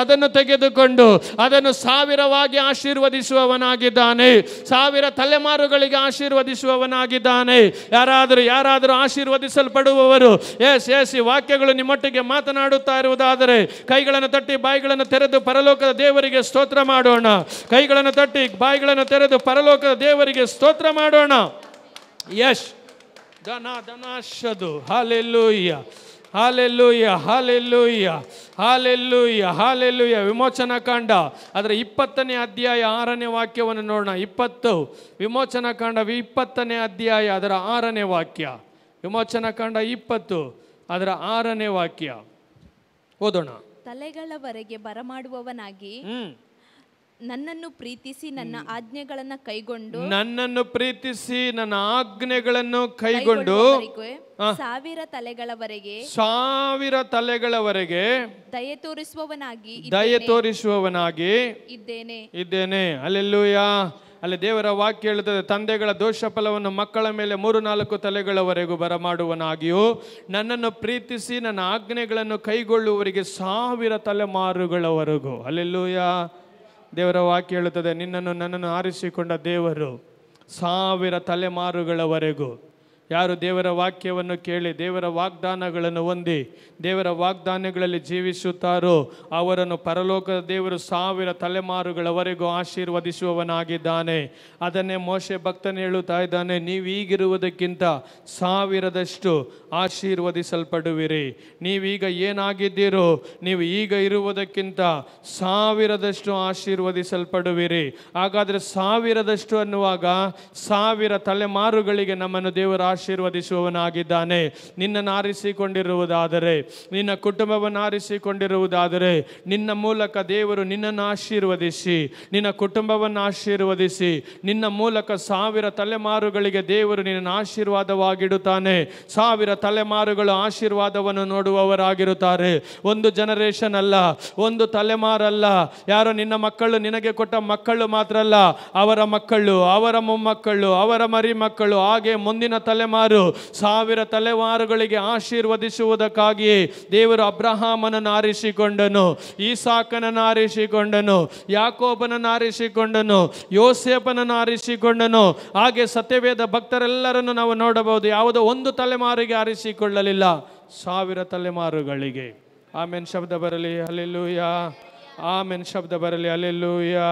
ಅದನ್ನು ತೆಗೆದುಕೊಂಡು ಅದನ್ನು 1000ವಾಗಿ ಆಶೀರ್ವದಿಸುವವನಾಗಿದ್ದಾನೆ. 1000 ತಲೆಮಾರುಗಳಿಗೆ ಆಶೀರ್ವದಿಸುವವನಾಗಿದ್ದಾನೆ. ಯಾರಾದರೂ ಆಶೀರ್ವದಿಸಲ್ಪಡುವವರು ಈ ವಾಕ್ಯಗಳು ನಿಮ್ಮೊಟ್ಟಿಗೆ ಮಾತನಾಡುತ್ತಾ ಇರುವುದಾದರೆ ಕೈಗಳನ್ನು ತಟ್ಟಿ ಬಾಯಿಗಳನ್ನು ತೆರೆದು ಪರಲೋಕದ ದೇವರಿಗೆ ಸ್ತೋತ್ರ ಮಾಡೋಣ. ಕೈಗಳನ್ನು ತಟ್ಟಿ ಬಾಯಿಗಳನ್ನು ತೆರೆದು ಪರಲೋಕದ ದೇವರಿಗೆ ಸ್ತೋತ್ರ ಮಾಡೋಣ. ಯಶ್ ಧನಾಶದು. ಹಾಲೆಲೂಯ, ಹಾಲೆಲೂಯ, ಹಾಲೆಲೂಯ, ಹಾಲೆಲೂಯ, ಹಾಲೆಲೂಯ. ವಿಮೋಚನಾ ಕಾಂಡ ಅದರ 20ನೇ ಅಧ್ಯಾಯ 6ನೇ ವಾಕ್ಯವನ್ನು ನೋಡೋಣ. 20 ವಿಮೋಚನಾ ಕಾಂಡ 20ನೇ ಅಧ್ಯಾಯ ಅದರ 6ನೇ ವಾಕ್ಯ. ವಿಮೋಚನಾ ಕಾಂಡ 20 ಅದರ 6ನೇ ವಾಕ್ಯ ಓದೋಣ. ತಲೆಗಳವರೆಗೆ ಬರಮಾಡುವವನಾಗಿ ನನ್ನನ್ನು ಪ್ರೀತಿಸಿ ನನ್ನ ಆಜ್ಞೆಗಳನ್ನು ಕೈಗೊಂಡು ನನ್ನ ಆಜ್ಞೆಗಳನ್ನು ಕೈಗೊಂಡು 1000 ತಲೆಗಳವರೆಗೆ ದಯೆ ತೋರಿಸುವವನಾಗಿ ಇದ್ದೇನೆ. ಹಲ್ಲೆಲೂಯ. ಅಲ್ಲಿ ದೇವರ ವಾಕ್ಯ ಹೇಳುತ್ತದೆ, ತಂದೆಗಳ ದೋಷ ಫಲವನ್ನು ಮಕ್ಕಳ ಮೇಲೆ 3-4 ತಲೆಗಳವರೆಗೂ ಬರಮಾಡುವನಾಗಿಯೂ ನನ್ನನ್ನು ಪ್ರೀತಿಸಿ ನನ್ನ ಆಜ್ಞೆಗಳನ್ನು ಕೈಗೊಳ್ಳುವವರಿಗೆ 1000 ತಲೆಮಾರುಗಳವರೆಗೂ. ಹಲ್ಲೆಲೂಯ. ದೇವರ ವಾಕ್ಯ ಹೇಳುತ್ತದೆ, ನನ್ನನ್ನು ಆರಿಸಿಕೊಂಡ ದೇವರು 1000 ತಲೆಮಾರುಗಳವರೆಗೂ ಯಾರು ದೇವರ ವಾಕ್ಯವನ್ನು ಕೇಳಿ ದೇವರ ವಾಗ್ದಾನಗಳನ್ನು ಹೊಂದಿ ದೇವರ ವಾಗ್ದಾನಗಳಲ್ಲಿ ಜೀವಿಸುತ್ತಾರೋ ಅವರನ್ನು ಪರಲೋಕದ ದೇವರು 1000 ತಲೆಮಾರುಗಳವರೆಗೂ ಆಶೀರ್ವದಿಸುವವನಾಗಿದ್ದಾನೆ. ಅದನ್ನೇ ಮೋಶೆ ಭಕ್ತನು ಹೇಳುತ್ತಾ ಇದ್ದಾನೆ, ನೀವು ಈಗಿರುವುದಕ್ಕಿಂತ 1000ದಷ್ಟು ಆಶೀರ್ವದಿಸಲ್ಪಡುವಿರಿ. ನೀವೀಗ ಏನಾಗಿದ್ದೀರೋ ನೀವು ಈಗ ಇರುವುದಕ್ಕಿಂತ 1000ದಷ್ಟು ಆಶೀರ್ವದಿಸಲ್ಪಡುವಿರಿ. ಹಾಗಾದರೆ 1000ದಷ್ಟು ಅನ್ನುವಾಗ 1000 ತಲೆಮಾರುಗಳಿಗೆ ನಮ್ಮನ್ನು ದೇವರು ಆಶೀರ್ವದಿಸುವವನಾಗಿದ್ದಾನೆ. ನಿನ್ನನ್ನು ಆರಿಸಿಕೊಂಡಿರುವುದಾದರೆ, ನಿನ್ನ ಕುಟುಂಬವನ್ನು ಆರಿಸಿಕೊಂಡಿರುವುದಾದರೆ, ನಿನ್ನ ಮೂಲಕ ದೇವರು ನಿನ್ನನ್ನು ಆಶೀರ್ವದಿಸಿ ನಿನ್ನ ಕುಟುಂಬವನ್ನು ಆಶೀರ್ವದಿಸಿ ನಿನ್ನ ಮೂಲಕ 1000 ತಲೆಮಾರುಗಳಿಗೆ ದೇವರು ನಿನ್ನನ್ನು ಆಶೀರ್ವಾದವಾಗಿಡುತ್ತಾನೆ. 1000 ತಲೆಮಾರುಗಳು ಆಶೀರ್ವಾದವನ್ನು ನೋಡುವವರಾಗಿರುತ್ತಾರೆ. ಒಂದು ಜನರೇಷನ್ ಅಲ್ಲ, ಒಂದು ತಲೆಮಾರಲ್ಲ. ಯಾರೋ ನಿನ್ನ ಮಕ್ಕಳು ನಿನಗೆ ಕೊಟ್ಟ ಮಕ್ಕಳು ಮಾತ್ರ ಅಲ್ಲ, ಅವರ ಮಕ್ಕಳು, ಅವರ ಮೊಮ್ಮಕ್ಕಳು, ಅವರ ಮರಿ ಮಕ್ಕಳು, ಹಾಗೆ ಮುಂದಿನ ತಲೆಮಾರು 1000 ತಲೆಮಾರುಗಳಿಗೆ ಆಶೀರ್ವದಿಸುವುದಕ್ಕಾಗಿ ದೇವರು ಅಬ್ರಹಾಮನನ್ನು ಆರಿಸಿಕೊಂಡನು, ಈಸಾಕನನ್ನು ಆರಿಸಿಕೊಂಡನು, ಯಾಕೋಬನನ್ನು ಆರಿಸಿಕೊಂಡನು, ಯೋಸೇಫನನ್ನು ಆರಿಸಿಕೊಂಡನು. ಹಾಗೆ ಸತ್ಯವೇದ ಭಕ್ತರೆಲ್ಲರನ್ನು ನಾವು ನೋಡಬಹುದು. ಯಾವುದೋ ಒಂದು ತಲೆಮಾರಿಗೆ ಆರಿಸಿಕೊಳ್ಳಲಿಲ್ಲ, 1000 ತಲೆಮಾರುಗಳಿಗೆ. ಆಮೆನ್ ಶಬ್ದ ಬರಲಿ, ಹಲ್ಲೆಲೂಯಾ. ಆಮೆನ್ ಶಬ್ದ ಬರಲಿ, ಹಲ್ಲೆಲೂಯಾ.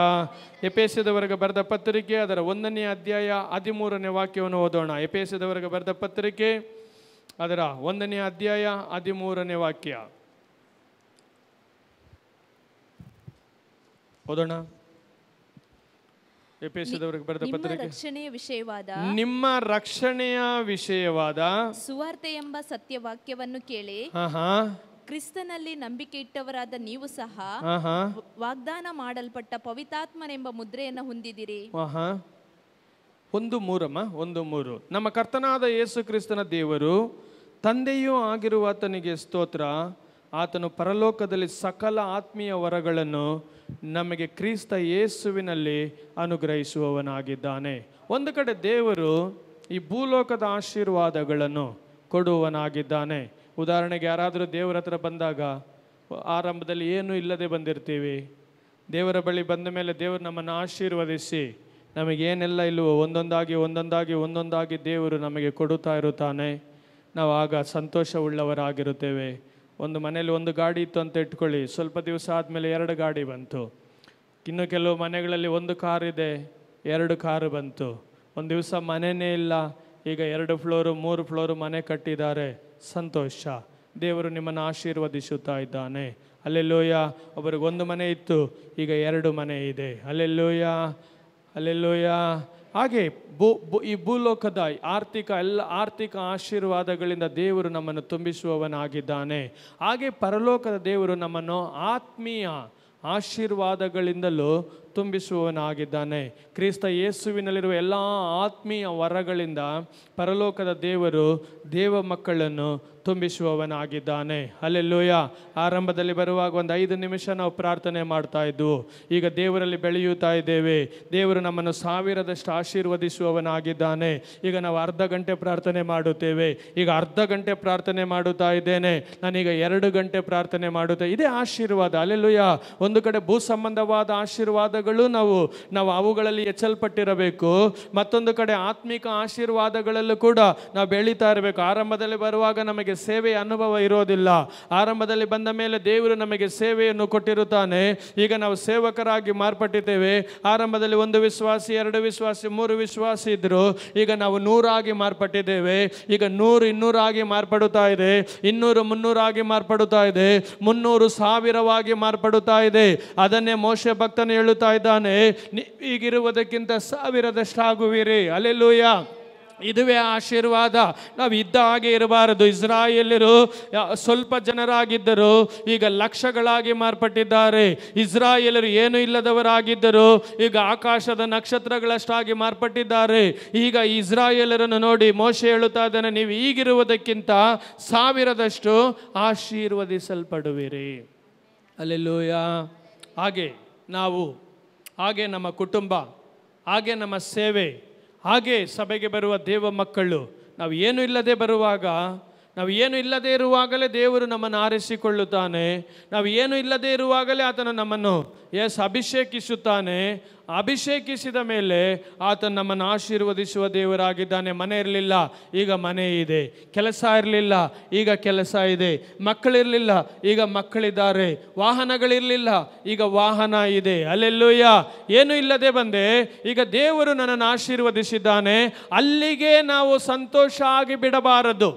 ಎಫೆಸದವರೆಗೆ ಬರೆದ ಪತ್ರಿಕೆ ಅದರ 1ನೇ ಅಧ್ಯಾಯ 13ನೇ ವಾಕ್ಯವನ್ನು ಓದೋಣ. ಎಫೆಸದವರೆಗೆ ಬರೆದ ಪತ್ರಿಕೆ ಅದರ 1ನೇ ಅಧ್ಯಾಯ 13ನೇ ವಾಕ್ಯ ಓದೋಣ. ಎಫೆಸದವರೆಗೆ ಬರೆದ ಪತ್ರಿಕೆ ನಿಮ್ಮ ರಕ್ಷಣೆಯ ವಿಷಯವಾದ ಸುವಾರ್ತೆ ಎಂಬ ಸತ್ಯವಾಕ್ಯವನ್ನು ಕೇಳಿ ಕ್ರಿಸ್ತನಲ್ಲಿ ನಂಬಿಕೆ ಇಟ್ಟವರಾದ ನೀವು ಸಹ ವಾಗ್ದಾನ ಮಾಡಲ್ಪಟ್ಟ ಪವಿತ್ರಾತ್ಮನೆಂಬ ಮುದ್ರೆಯನ್ನು ಹೊಂದಿದಿರಿ. 1:3 ನಮ್ಮ ಕರ್ತನಾದ ಯೇಸು ಕ್ರಿಸ್ತನ ದೇವರು ತಂದೆಯೂ ಆಗಿರುವ ಆತನಿಗೆ ಸ್ತೋತ್ರ. ಆತನು ಪರಲೋಕದಲ್ಲಿ ಸಕಲ ಆತ್ಮೀಯ ವರಗಳನ್ನು ನಮಗೆ ಕ್ರಿಸ್ತ ಯೇಸುವಿನಲ್ಲಿ ಅನುಗ್ರಹಿಸುವವನಾಗಿದ್ದಾನೆ. ಒಂದು ಕಡೆ ದೇವರು ಈ ಭೂಲೋಕದ ಆಶೀರ್ವಾದಗಳನ್ನು ಕೊಡುವವನಾಗಿದ್ದಾನೆ. ಉದಾಹರಣೆಗೆ ಯಾರಾದರೂ ದೇವರ ಹತ್ರ ಬಂದಾಗ ಆರಂಭದಲ್ಲಿ ಏನೂ ಇಲ್ಲದೆ ಬಂದಿರ್ತೀವಿ. ದೇವರ ಬಳಿ ಬಂದ ಮೇಲೆ ದೇವರು ನಮ್ಮನ್ನು ಆಶೀರ್ವದಿಸಿ ನಮಗೇನೆಲ್ಲ ಇಲ್ಲವೋ ಒಂದೊಂದಾಗಿ ದೇವರು ನಮಗೆ ಕೊಡುತ್ತಾ ಇರುತ್ತಾನೆ. ನಾವು ಆಗ ಸಂತೋಷವುಳ್ಳವರಾಗಿರುತ್ತೇವೆ. ಒಂದು ಮನೇಲಿ 1 ಗಾಡಿ ಇತ್ತು ಅಂತ ಇಟ್ಕೊಳ್ಳಿ, ಸ್ವಲ್ಪ ದಿವಸ ಆದಮೇಲೆ 2 ಗಾಡಿ ಬಂತು. ಇನ್ನು ಕೆಲವು ಮನೆಗಳಲ್ಲಿ 1 ಕಾರ್ ಇದೆ, 2 ಕಾರು ಬಂತು. ಒಂದು ದಿವಸ ಮನೆಯೇ ಇಲ್ಲ, ಈಗ 2 ಫ್ಲೋರು 3 ಫ್ಲೋರು ಮನೆ ಕಟ್ಟಿದ್ದಾರೆ. ಸಂತೋಷ, ದೇವರು ನಿಮ್ಮನ್ನು ಆಶೀರ್ವದಿಸುತ್ತಾ ಇದ್ದಾನೆ. ಹಲ್ಲೆಲೂಯಾ. ಒಬ್ಬರಿಗೆ 1 ಮನೆ ಇತ್ತು, ಈಗ 2 ಮನೆ ಇದೆ. Hallelujah, hallelujah. ಹಾಗೆ ಈ ಭೂಲೋಕದ ಆರ್ಥಿಕ ಆಶೀರ್ವಾದಗಳಿಂದ ದೇವರು ನಮ್ಮನ್ನು ತುಂಬಿಸುವವನಾಗಿದ್ದಾನೆ. ಹಾಗೆ ಪರಲೋಕದ ದೇವರು ನಮ್ಮನ್ನು ಆತ್ಮೀಯ ಆಶೀರ್ವಾದಗಳಿಂದಲೂ ತುಂಬಿಸುವವನಾಗಿದ್ದಾನೆ. ಕ್ರಿಸ್ತ ಯೇಸುವಿನಲ್ಲಿರುವ ಎಲ್ಲ ಆತ್ಮೀಯ ವರಗಳಿಂದ ಪರಲೋಕದ ದೇವರು ದೇವ ಮಕ್ಕಳನ್ನು ತುಂಬಿಸುವವನಾಗಿದ್ದಾನೆ. ಹಲ್ಲೆಲೂಯಾ. ಆರಂಭದಲ್ಲಿ ಬರುವಾಗ 5 ನಿಮಿಷ ನಾವು ಪ್ರಾರ್ಥನೆ ಮಾಡ್ತಾ ಇದ್ವು. ಈಗ ದೇವರಲ್ಲಿ ಬೆಳೆಯುತ್ತಾ ಇದ್ದೇವೆ. ದೇವರು ನಮ್ಮನ್ನು 1000ದಷ್ಟು ಆಶೀರ್ವದಿಸುವವನಾಗಿದ್ದಾನೆ. ಈಗ ನಾವು ಅರ್ಧ ಗಂಟೆ ಪ್ರಾರ್ಥನೆ ಮಾಡುತ್ತೇವೆ. ಈಗ ಅರ್ಧ ಗಂಟೆ ಪ್ರಾರ್ಥನೆ ಮಾಡುತ್ತಾ ಇದ್ದೇನೆ, ನಾನೀಗ 2 ಗಂಟೆ ಪ್ರಾರ್ಥನೆ ಮಾಡುತ್ತೇವೆ. ಇದೇ ಆಶೀರ್ವಾದ. ಹಲ್ಲೆಲೂಯಾ. ಒಂದು ಕಡೆ ಭೂ ಸಂಬಂಧವಾದ ಆಶೀರ್ವಾದಗಳು ನಾವು ಅವುಗಳಲ್ಲಿ ಎಚ್ಚಲ್ಪಟ್ಟಿರಬೇಕು. ಮತ್ತೊಂದು ಕಡೆ ಆತ್ಮಿಕ ಆಶೀರ್ವಾದಗಳಲ್ಲೂ ಕೂಡ ನಾವು ಬೆಳೀತಾ ಇರಬೇಕು. ಆರಂಭದಲ್ಲಿ ಬರುವಾಗ ನಮಗೆ ಸೇವೆಯ ಅನುಭವ ಇರೋದಿಲ್ಲ. ಆರಂಭದಲ್ಲಿ ಬಂದ ಮೇಲೆ ದೇವರು ನಮಗೆ ಸೇವೆಯನ್ನು ಕೊಟ್ಟಿರುತ್ತಾನೆ. ಈಗ ನಾವು ಸೇವಕರಾಗಿ ಮಾರ್ಪಟ್ಟಿದ್ದೇವೆ. ಆರಂಭದಲ್ಲಿ 1 ವಿಶ್ವಾಸಿ, 2 ವಿಶ್ವಾಸಿ, 3 ವಿಶ್ವಾಸಿ ಇದ್ರು. ಈಗ ನಾವು 100 ಆಗಿ ಮಾರ್ಪಟ್ಟಿದ್ದೇವೆ. ಈಗ 100 200 ಆಗಿ ಮಾರ್ಪಡುತ್ತಾ ಇದೆ, 200 300 ಆಗಿ ಮಾರ್ಪಡುತ್ತಾ ಇದೆ, 300 1000ವಾಗಿ ಮಾರ್ಪಡುತ್ತಾ ಇದೆ. ಅದನ್ನೇ ಮೋಶೆ ಭಕ್ತನು ಹೇಳುತ್ತಾ ಇದ್ದಾನೆ, ಈಗಿರುವುದಕ್ಕಿಂತ 1000ದಷ್ಟು ಆಗುವಿರಿ. ಹಲ್ಲೆಲೂಯಾ. ಇದುವೇ ಆಶೀರ್ವಾದ. ನಾವು ಇದ್ದ ಹಾಗೆ ಇರಬಾರದು. ಇಸ್ರಾಯೇಲ್ಯರು ಸ್ವಲ್ಪ ಜನರಾಗಿದ್ದರು, ಈಗ ಲಕ್ಷಗಳಾಗಿ ಮಾರ್ಪಟ್ಟಿದ್ದಾರೆ. ಇಸ್ರಾಯೇಲರು ಏನು ಇಲ್ಲದವರಾಗಿದ್ದರು, ಈಗ ಆಕಾಶದ ನಕ್ಷತ್ರಗಳಷ್ಟಾಗಿ ಮಾರ್ಪಟ್ಟಿದ್ದಾರೆ. ಈಗ ಇಸ್ರಾಯೇಲರನ್ನು ನೋಡಿ ಮೋಶೆ ಹೇಳುತ್ತಾ ಇದ್ದಾನೆ, ನೀವು ಈಗಿರುವುದಕ್ಕಿಂತ 1000ದಷ್ಟು ಆಶೀರ್ವದಿಸಲ್ಪಡುವಿರಿ. ಹಲ್ಲೆಲೂಯಾ. ಹಾಗೆ ನಮ್ಮ ಕುಟುಂಬ, ಹಾಗೆ ನಮ್ಮ ಸೇವೆ, ಹಾಗೆ ಸಭೆಗೆ ಬರುವ ದೇವ ಮಕ್ಕಳು, ನಾವು ಏನು ಇಲ್ಲದೆ ಬರುವಾಗ ನಾವು ಏನು ಇಲ್ಲದೆ ಇರುವಾಗಲೇ ದೇವರು ನಮ್ಮನ್ನು ಆರಿಸಿಕೊಳ್ಳುತ್ತಾನೆ. ನಾವು ಏನು ಇಲ್ಲದೆ ಇರುವಾಗಲೇ ಆತನು ನಮ್ಮನ್ನು ಅಭಿಷೇಕಿಸುತ್ತಾನೆ. ಅಭಿಷೇಕಿಸಿದ ಮೇಲೆ ಆತನು ನಮ್ಮನ್ನು ಆಶೀರ್ವದಿಸುವ ದೇವರಾಗಿದ್ದಾನೆ. ಮನೆ ಇರಲಿಲ್ಲ, ಈಗ ಮನೆ ಇದೆ. ಕೆಲಸ ಇರಲಿಲ್ಲ, ಈಗ ಕೆಲಸ ಇದೆ. ಮಕ್ಕಳಿರಲಿಲ್ಲ, ಈಗ ಮಕ್ಕಳಿದ್ದಾರೆ. ವಾಹನಗಳಿರಲಿಲ್ಲ, ಈಗ ವಾಹನ ಇದೆ. ಅಲ್ಲೆಲ್ಲೂಯ್ಯ. ಏನು ಇಲ್ಲದೆ ಬಂದೆ, ಈಗ ದೇವರು ನನ್ನನ್ನು ಆಶೀರ್ವದಿಸಿದ್ದಾನೆ. ಅಲ್ಲಿಗೆ ನಾವು ಸಂತೋಷ ಆಗಿ ಬಿಡಬಾರದು.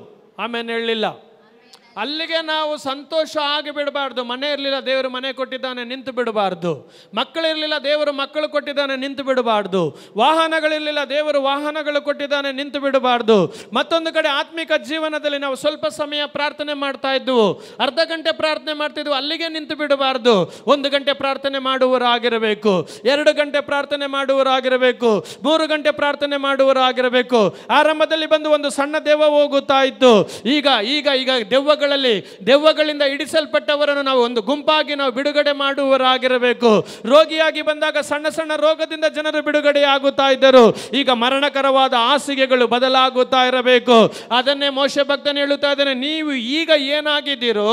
ಆಮೇಲೆ ಹೇಳಲಿಲ್ಲ, ಅಲ್ಲಿಗೆ ನಾವು ಸಂತೋಷ ಆಗಿ ಬಿಡಬಾರ್ದು. ಮನೆ ಇರಲಿಲ್ಲ, ದೇವರು ಮನೆ ಕೊಟ್ಟಿದ್ದಾನೆ, ನಿಂತು ಬಿಡಬಾರ್ದು. ಮಕ್ಕಳಿರಲಿಲ್ಲ, ದೇವರು ಮಕ್ಕಳು ಕೊಟ್ಟಿದ್ದಾನೆ, ನಿಂತು ಬಿಡಬಾರ್ದು. ವಾಹನಗಳಿರಲಿಲ್ಲ, ದೇವರು ವಾಹನಗಳು ಕೊಟ್ಟಿದ್ದಾನೆ, ನಿಂತು ಬಿಡಬಾರ್ದು. ಮತ್ತೊಂದು ಕಡೆ ಆತ್ಮಿಕ ಜೀವನದಲ್ಲಿ ನಾವು ಸ್ವಲ್ಪ ಸಮಯ ಪ್ರಾರ್ಥನೆ ಮಾಡ್ತಾ ಇದ್ವು, ಅರ್ಧ ಗಂಟೆ ಪ್ರಾರ್ಥನೆ ಮಾಡ್ತಿದ್ವು, ಅಲ್ಲಿಗೆ ನಿಂತು ಬಿಡಬಾರ್ದು. 1 ಗಂಟೆ ಪ್ರಾರ್ಥನೆ ಮಾಡುವವರಾಗಿರಬೇಕು, 2 ಗಂಟೆ ಪ್ರಾರ್ಥನೆ ಮಾಡುವವರಾಗಿರಬೇಕು, 3 ಗಂಟೆ ಪ್ರಾರ್ಥನೆ ಮಾಡುವವರಾಗಿರಬೇಕು. ಆರಂಭದಲ್ಲಿ ಬಂದು ಒಂದು ಸಣ್ಣ ದೆವ್ವ ಹೋಗುತ್ತಾ ಇತ್ತು. ಈಗ ಈಗ ಈಗ ದೆವ್ವಗಳಿಂದ ಇಡಿಸಲ್ಪಟ್ಟವರನ್ನು ನಾವು ಒಂದು ಗುಂಪಾಗಿ ನಾವು ಬಿಡುಗಡೆ ಮಾಡುವವರಾಗಿರಬೇಕು. ರೋಗಿಯಾಗಿ ಬಂದಾಗ ಸಣ್ಣ ಸಣ್ಣ ರೋಗದಿಂದ ಜನರು ಬಿಡುಗಡೆ ಆಗುತ್ತಾ ಇದ್ದರು. ಈಗ ಮರಣಕರವಾದ ಹಾಸಿಗೆಗಳು ಬದಲಾಗುತ್ತಾ ಇರಬೇಕು. ಅದನ್ನೇ ಮೋಶೆ ಭಕ್ತನು ಹೇಳುತ್ತಾ ಇದ್ದಾನೆ, ನೀವು ಈಗ ಏನಾಗಿದ್ದೀರೋ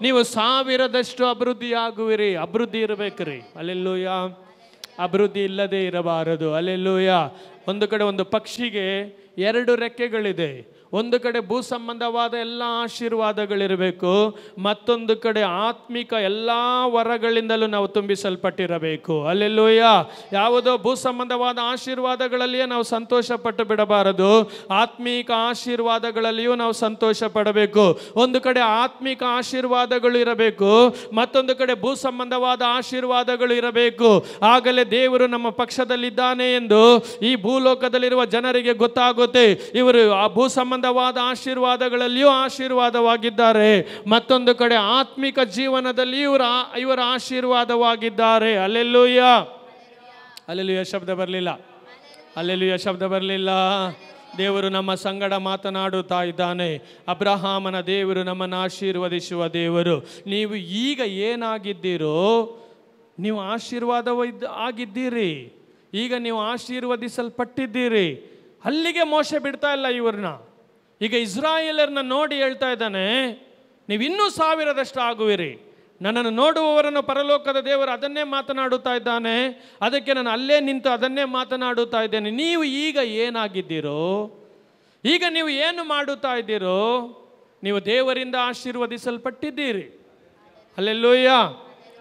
ನೀವು 1000ದಷ್ಟು ಅಭಿವೃದ್ಧಿ ಆಗುವಿರಿ. ಅಭಿವೃದ್ಧಿ ಇರಬೇಕ್ರಿ. ಅಲ್ಲೆಲ್ಲೂಯ. ಅಭಿವೃದ್ಧಿ ಇಲ್ಲದೆ ಇರಬಾರದು. ಅಲ್ಲೆಲ್ಲೂಯ. ಒಂದು ಕಡೆ ಒಂದು ಪಕ್ಷಿಗೆ 2 ರೆಕ್ಕೆಗಳಿದೆ. ಒಂದು ಕಡೆ ಭೂ ಸಂಬಂಧವಾದ ಎಲ್ಲ ಆಶೀರ್ವಾದಗಳಿರಬೇಕು, ಮತ್ತೊಂದು ಕಡೆ ಆತ್ಮಿಕ ಎಲ್ಲ ವರಗಳಿಂದಲೂ ನಾವು ತುಂಬಿಸಲ್ಪಟ್ಟಿರಬೇಕು. ಅಲ್ಲೆಲ್ಲೂಯ್ಯ. ಯಾವುದೋ ಭೂ ಸಂಬಂಧವಾದ ಆಶೀರ್ವಾದಗಳಲ್ಲಿಯೇ ನಾವು ಸಂತೋಷ ಪಟ್ಟು ಬಿಡಬಾರದು, ಆತ್ಮಿಕ ಆಶೀರ್ವಾದಗಳಲ್ಲಿಯೂ ನಾವು ಸಂತೋಷ ಪಡಬೇಕು. ಒಂದು ಕಡೆ ಆತ್ಮಿಕ ಆಶೀರ್ವಾದಗಳು ಇರಬೇಕು, ಮತ್ತೊಂದು ಕಡೆ ಭೂ ಸಂಬಂಧವಾದ ಆಶೀರ್ವಾದಗಳು ಇರಬೇಕು. ಆಗಲೇ ದೇವರು ನಮ್ಮ ಪಕ್ಷದಲ್ಲಿದ್ದಾನೆ ಎಂದು ಈ ಭೂಲೋಕದಲ್ಲಿರುವ ಜನರಿಗೆ ಗೊತ್ತಾಗುತ್ತೆ. ಇವರು ಆ ಭೂ ಸಂಬಂಧವಾದ ಆಶೀರ್ವಾದಗಳಲ್ಲಿಯೂ ಆಶೀರ್ವಾದವಾಗಿದ್ದಾರೆ, ಮತ್ತೊಂದು ಕಡೆ ಆತ್ಮಿಕ ಜೀವನದಲ್ಲಿ ಇವರ ಆಶೀರ್ವಾದವಾಗಿದ್ದಾರೆ. ಅಲ್ಲೆಲ್ಲೂಯ್ಯ. ಅಲ್ಲೆಲ್ಲೂಯ್ಯ ಶಬ್ದ ಬರಲಿಲ್ಲ. ಅಲ್ಲೆಲ್ಲೂಯ್ಯ ಶಬ್ದ ಬರಲಿಲ್ಲ. ದೇವರು ನಮ್ಮ ಸಂಗಡ ಮಾತನಾಡುತ್ತಾ ಇದ್ದಾನೆ. ಅಬ್ರಹಾಮನ ದೇವರು ನಮ್ಮನ್ನು ಆಶೀರ್ವದಿಸುವ ದೇವರು. ನೀವು ಈಗ ಏನಾಗಿದ್ದೀರೋ ನೀವು ಆಗಿದ್ದೀರಿ. ಈಗ ನೀವು ಆಶೀರ್ವದಿಸಲ್ಪಟ್ಟಿದ್ದೀರಿ. ಅಲ್ಲಿಗೆ ಮೋಶೆ ಬಿಡ್ತಾ ಇಲ್ಲ ಇವ್ರನ್ನ. ಈಗ ಇಸ್ರಾಯೇಲರನ್ನ ನೋಡಿ ಹೇಳ್ತಾ ಇದ್ದಾನೆ, ನೀವು ಇನ್ನೂ 1000ದಷ್ಟು ಆಗುವಿರಿ. ನನ್ನನ್ನು ನೋಡುವವರನ್ನು ಪರಲೋಕದ ದೇವರು ಅದನ್ನೇ ಮಾತನಾಡುತ್ತಾ ಇದ್ದಾನೆ. ಅದಕ್ಕೆ ನಾನು ಅಲ್ಲೇ ನಿಂತು ಅದನ್ನೇ ಮಾತನಾಡುತ್ತಾ ಇದ್ದೇನೆ. ನೀವು ಈಗ ಏನಾಗಿದ್ದೀರೋ, ಈಗ ನೀವು ಏನು ಮಾಡುತ್ತಾ ಇದ್ದೀರೋ, ನೀವು ದೇವರಿಂದ ಆಶೀರ್ವದಿಸಲ್ಪಟ್ಟಿದ್ದೀರಿ. ಅಲ್ಲೆಲ್ಲೂಯ್ಯ.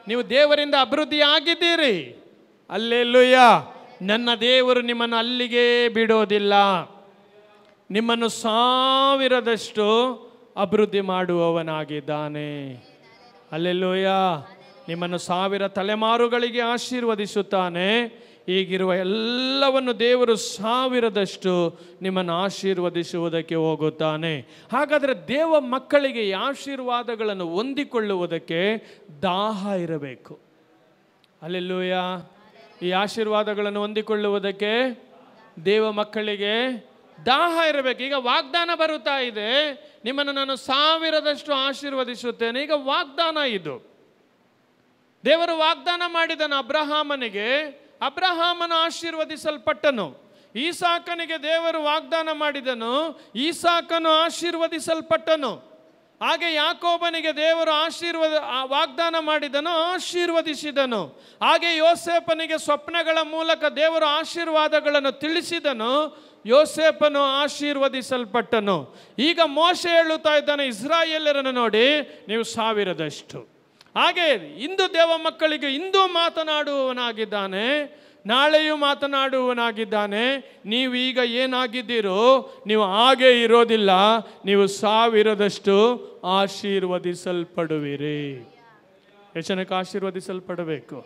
ನೀವು ದೇವರಿಂದ ಅಭಿವೃದ್ಧಿ ಆಗಿದ್ದೀರಿ. ಅಲ್ಲೆಲ್ಲೂಯ್ಯ. ನನ್ನ ದೇವರು ನಿಮ್ಮನ್ನು ಅಲ್ಲಿಗೆ ಬಿಡೋದಿಲ್ಲ. ನಿಮ್ಮನ್ನು 1000ದಷ್ಟು ಅಭಿವೃದ್ಧಿ ಮಾಡುವವನಾಗಿದ್ದಾನೆ. ಅಲ್ಲೆಲ್ಲೂಯ್ಯ. ನಿಮ್ಮನ್ನು 1000 ತಲೆಮಾರುಗಳಿಗೆ ಆಶೀರ್ವದಿಸುತ್ತಾನೆ. ಈಗಿರುವ ಎಲ್ಲವನ್ನು ದೇವರು 1000ದಷ್ಟು ನಿಮ್ಮನ್ನು ಆಶೀರ್ವದಿಸುವುದಕ್ಕೆ ಹೋಗುತ್ತಾನೆ. ಹಾಗಾದರೆ ದೇವ ಮಕ್ಕಳಿಗೆ ಈ ಆಶೀರ್ವಾದಗಳನ್ನು ಹೊಂದಿಕೊಳ್ಳುವುದಕ್ಕೆ ದಾಹ ಇರಬೇಕು. ಅಲ್ಲೆಲ್ಲೂಯ್ಯ. ಈ ಆಶೀರ್ವಾದಗಳನ್ನು ಹೊಂದಿಕೊಳ್ಳುವುದಕ್ಕೆ ದೇವ ಮಕ್ಕಳಿಗೆ ದಾಹ ಇರಬೇಕು. ಈಗ ವಾಗ್ದಾನ ಬರುತ್ತಾ ಇದೆ, ನಿಮ್ಮನ್ನು ನಾನು 1000ದಷ್ಟು ಆಶೀರ್ವದಿಸುತ್ತೇನೆ. ಈಗ ವಾಗ್ದಾನ ಇದು. ದೇವರು ವಾಗ್ದಾನ ಮಾಡಿದನು ಅಬ್ರಹಾಮನಿಗೆ. ಅಬ್ರಹಾಮನ ಆಶೀರ್ವದಿಸಲ್ಪಟ್ಟನು. ಈಸಾಕನಿಗೆ ದೇವರು ವಾಗ್ದಾನ ಮಾಡಿದನು. ಈಸಾಕನು ಆಶೀರ್ವದಿಸಲ್ಪಟ್ಟನು. ಹಾಗೆ ಯಾಕೋಬನಿಗೆ ದೇವರು ವಾಗ್ದಾನ ಮಾಡಿದನು, ಆಶೀರ್ವದಿಸಿದನು. ಹಾಗೆ ಯೋಸೇಫನಿಗೆ ಸ್ವಪ್ನಗಳ ಮೂಲಕ ದೇವರು ಆಶೀರ್ವಾದಗಳನ್ನು ತಿಳಿಸಿದನು. ಯೋಸೇಫನು ಆಶೀರ್ವದಿಸಲ್ಪಟ್ಟನು. ಈಗ ಮೋಶೆ ಹೇಳುತ್ತಾ ಇದ್ದಾನೆ ಇಸ್ರಾಯೇಲರನ್ನು ನೋಡಿ, ನೀವು 1000ದಷ್ಟು. ಹಾಗೆ ಇಂದು ದೇವ ಮಕ್ಕಳಿಗೆ ಇಂದು ಮಾತನಾಡುವವನಾಗಿದ್ದಾನೆ, ನಾಳೆಯೂ ಮಾತನಾಡುವವನಾಗಿದ್ದಾನೆ. ನೀವು ಈಗ ಏನಾಗಿದ್ದೀರೋ ನೀವು ಹಾಗೆ ಇರೋದಿಲ್ಲ. ನೀವು 1000ದಷ್ಟು ಆಶೀರ್ವದಿಸಲ್ಪಡುವಿರಿ. ಎಷ್ಟು ಜನಕ್ಕೆ ಆಶೀರ್ವದಿಸಲ್ಪಡಬೇಕು?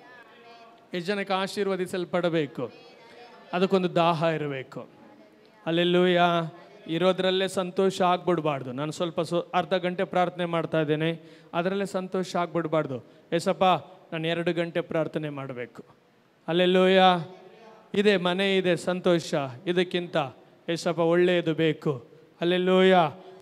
ಎಷ್ಟು ಜನಕ್ಕೆ ಆಶೀರ್ವದಿಸಲ್ಪಡಬೇಕು? ಅದಕ್ಕೊಂದು ದಾಹ ಇರಬೇಕು. ಅಲ್ಲೆಲ್ಲೂಯ್ಯ. ಇರೋದ್ರಲ್ಲೇ ಸಂತೋಷ ಆಗ್ಬಿಡ್ಬಾರ್ದು. ನಾನು ಸ್ವಲ್ಪ ಅರ್ಧ ಗಂಟೆ ಪ್ರಾರ್ಥನೆ ಮಾಡ್ತಾ ಇದ್ದೇನೆ, ಅದರಲ್ಲೇ ಸಂತೋಷ ಆಗ್ಬಿಡ್ಬಾರ್ದು. ಏಸಪ್ಪ ನಾನು 2 ಗಂಟೆ ಪ್ರಾರ್ಥನೆ ಮಾಡಬೇಕು. ಅಲ್ಲೆಲ್ಲೂಯ್ಯ. ಇದೆ, ಮನೆ ಇದೆ, ಸಂತೋಷ. ಇದಕ್ಕಿಂತ ಏಸಪ್ಪ ಒಳ್ಳೆಯದು ಬೇಕು. ಅಲ್ಲೆಲ್ಲೂಯ್ಯ.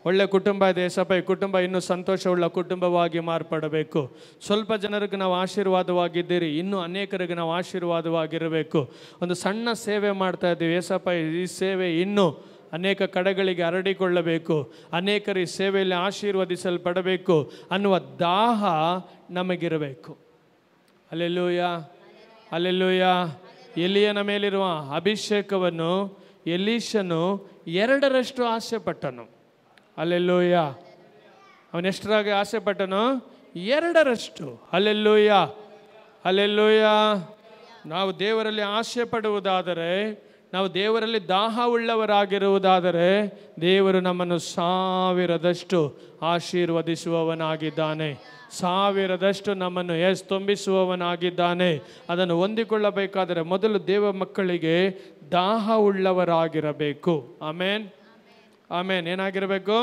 ಒಳ್ಳೆ ಕುಟುಂಬ ಇದೆ ಏಸಪ್ಪ, ಈ ಕುಟುಂಬ ಇನ್ನೂ ಸಂತೋಷವುಳ್ಳ ಕುಟುಂಬವಾಗಿ ಮಾರ್ಪಡಬೇಕು. ಸ್ವಲ್ಪ ಜನರಿಗೆ ನಾವು ಆಶೀರ್ವಾದವಾಗಿದ್ದೀರಿ, ಇನ್ನೂ ಅನೇಕರಿಗೆ ನಾವು ಆಶೀರ್ವಾದವಾಗಿರಬೇಕು. ಒಂದು ಸಣ್ಣ ಸೇವೆ ಮಾಡ್ತಾ ಇದ್ದೀವಿ ಏಸಪ್ಪ, ಈ ಸೇವೆ ಇನ್ನೂ ಅನೇಕ ಕಡೆಗಳಿಗೆ ಹರಡಿಕೊಳ್ಳಬೇಕು, ಅನೇಕರ ಈ ಸೇವೆಯಲ್ಲಿ ಆಶೀರ್ವದಿಸಲ್ಪಡಬೇಕು ಅನ್ನುವ ದಾಹ ನಮಗಿರಬೇಕು. Hallelujah, hallelujah. ಎಲಿಯನ ಮೇಲಿರುವ ಅಭಿಷೇಕವನ್ನು ಎಲೀಷನು 2ರಷ್ಟು ಆಸೆ ಪಟ್ಟನು. ಹಲ್ಲೆಲೂಯಾ. ಅವನೆಷ್ಟರಾಗಿ ಆಸೆ ಪಟ್ಟನು? 2ರಷ್ಟು. Hallelujah, hallelujah. ನಾವು ದೇವರಲ್ಲಿ ಆಸೆ ಪಡುವುದಾದರೆ, ನಾವು ದೇವರಲ್ಲಿ ದಾಹ ಉಳ್ಳವರಾಗಿರುವುದಾದರೆ, ದೇವರು ನಮ್ಮನ್ನು 1000ದಷ್ಟು ಆಶೀರ್ವದಿಸುವವನಾಗಿದ್ದಾನೆ, 1000ದಷ್ಟು ನಮ್ಮನ್ನು ತುಂಬಿಸುವವನಾಗಿದ್ದಾನೆ. ಅದನ್ನು ಹೊಂದಿಕೊಳ್ಳಬೇಕಾದರೆ ಮೊದಲು ದೇವ ಮಕ್ಕಳಿಗೆ ದಾಹ ಉಳ್ಳವರಾಗಿರಬೇಕು. ಆಮೇನ್, ಆಮೇನ್. ಏನಾಗಿರಬೇಕು?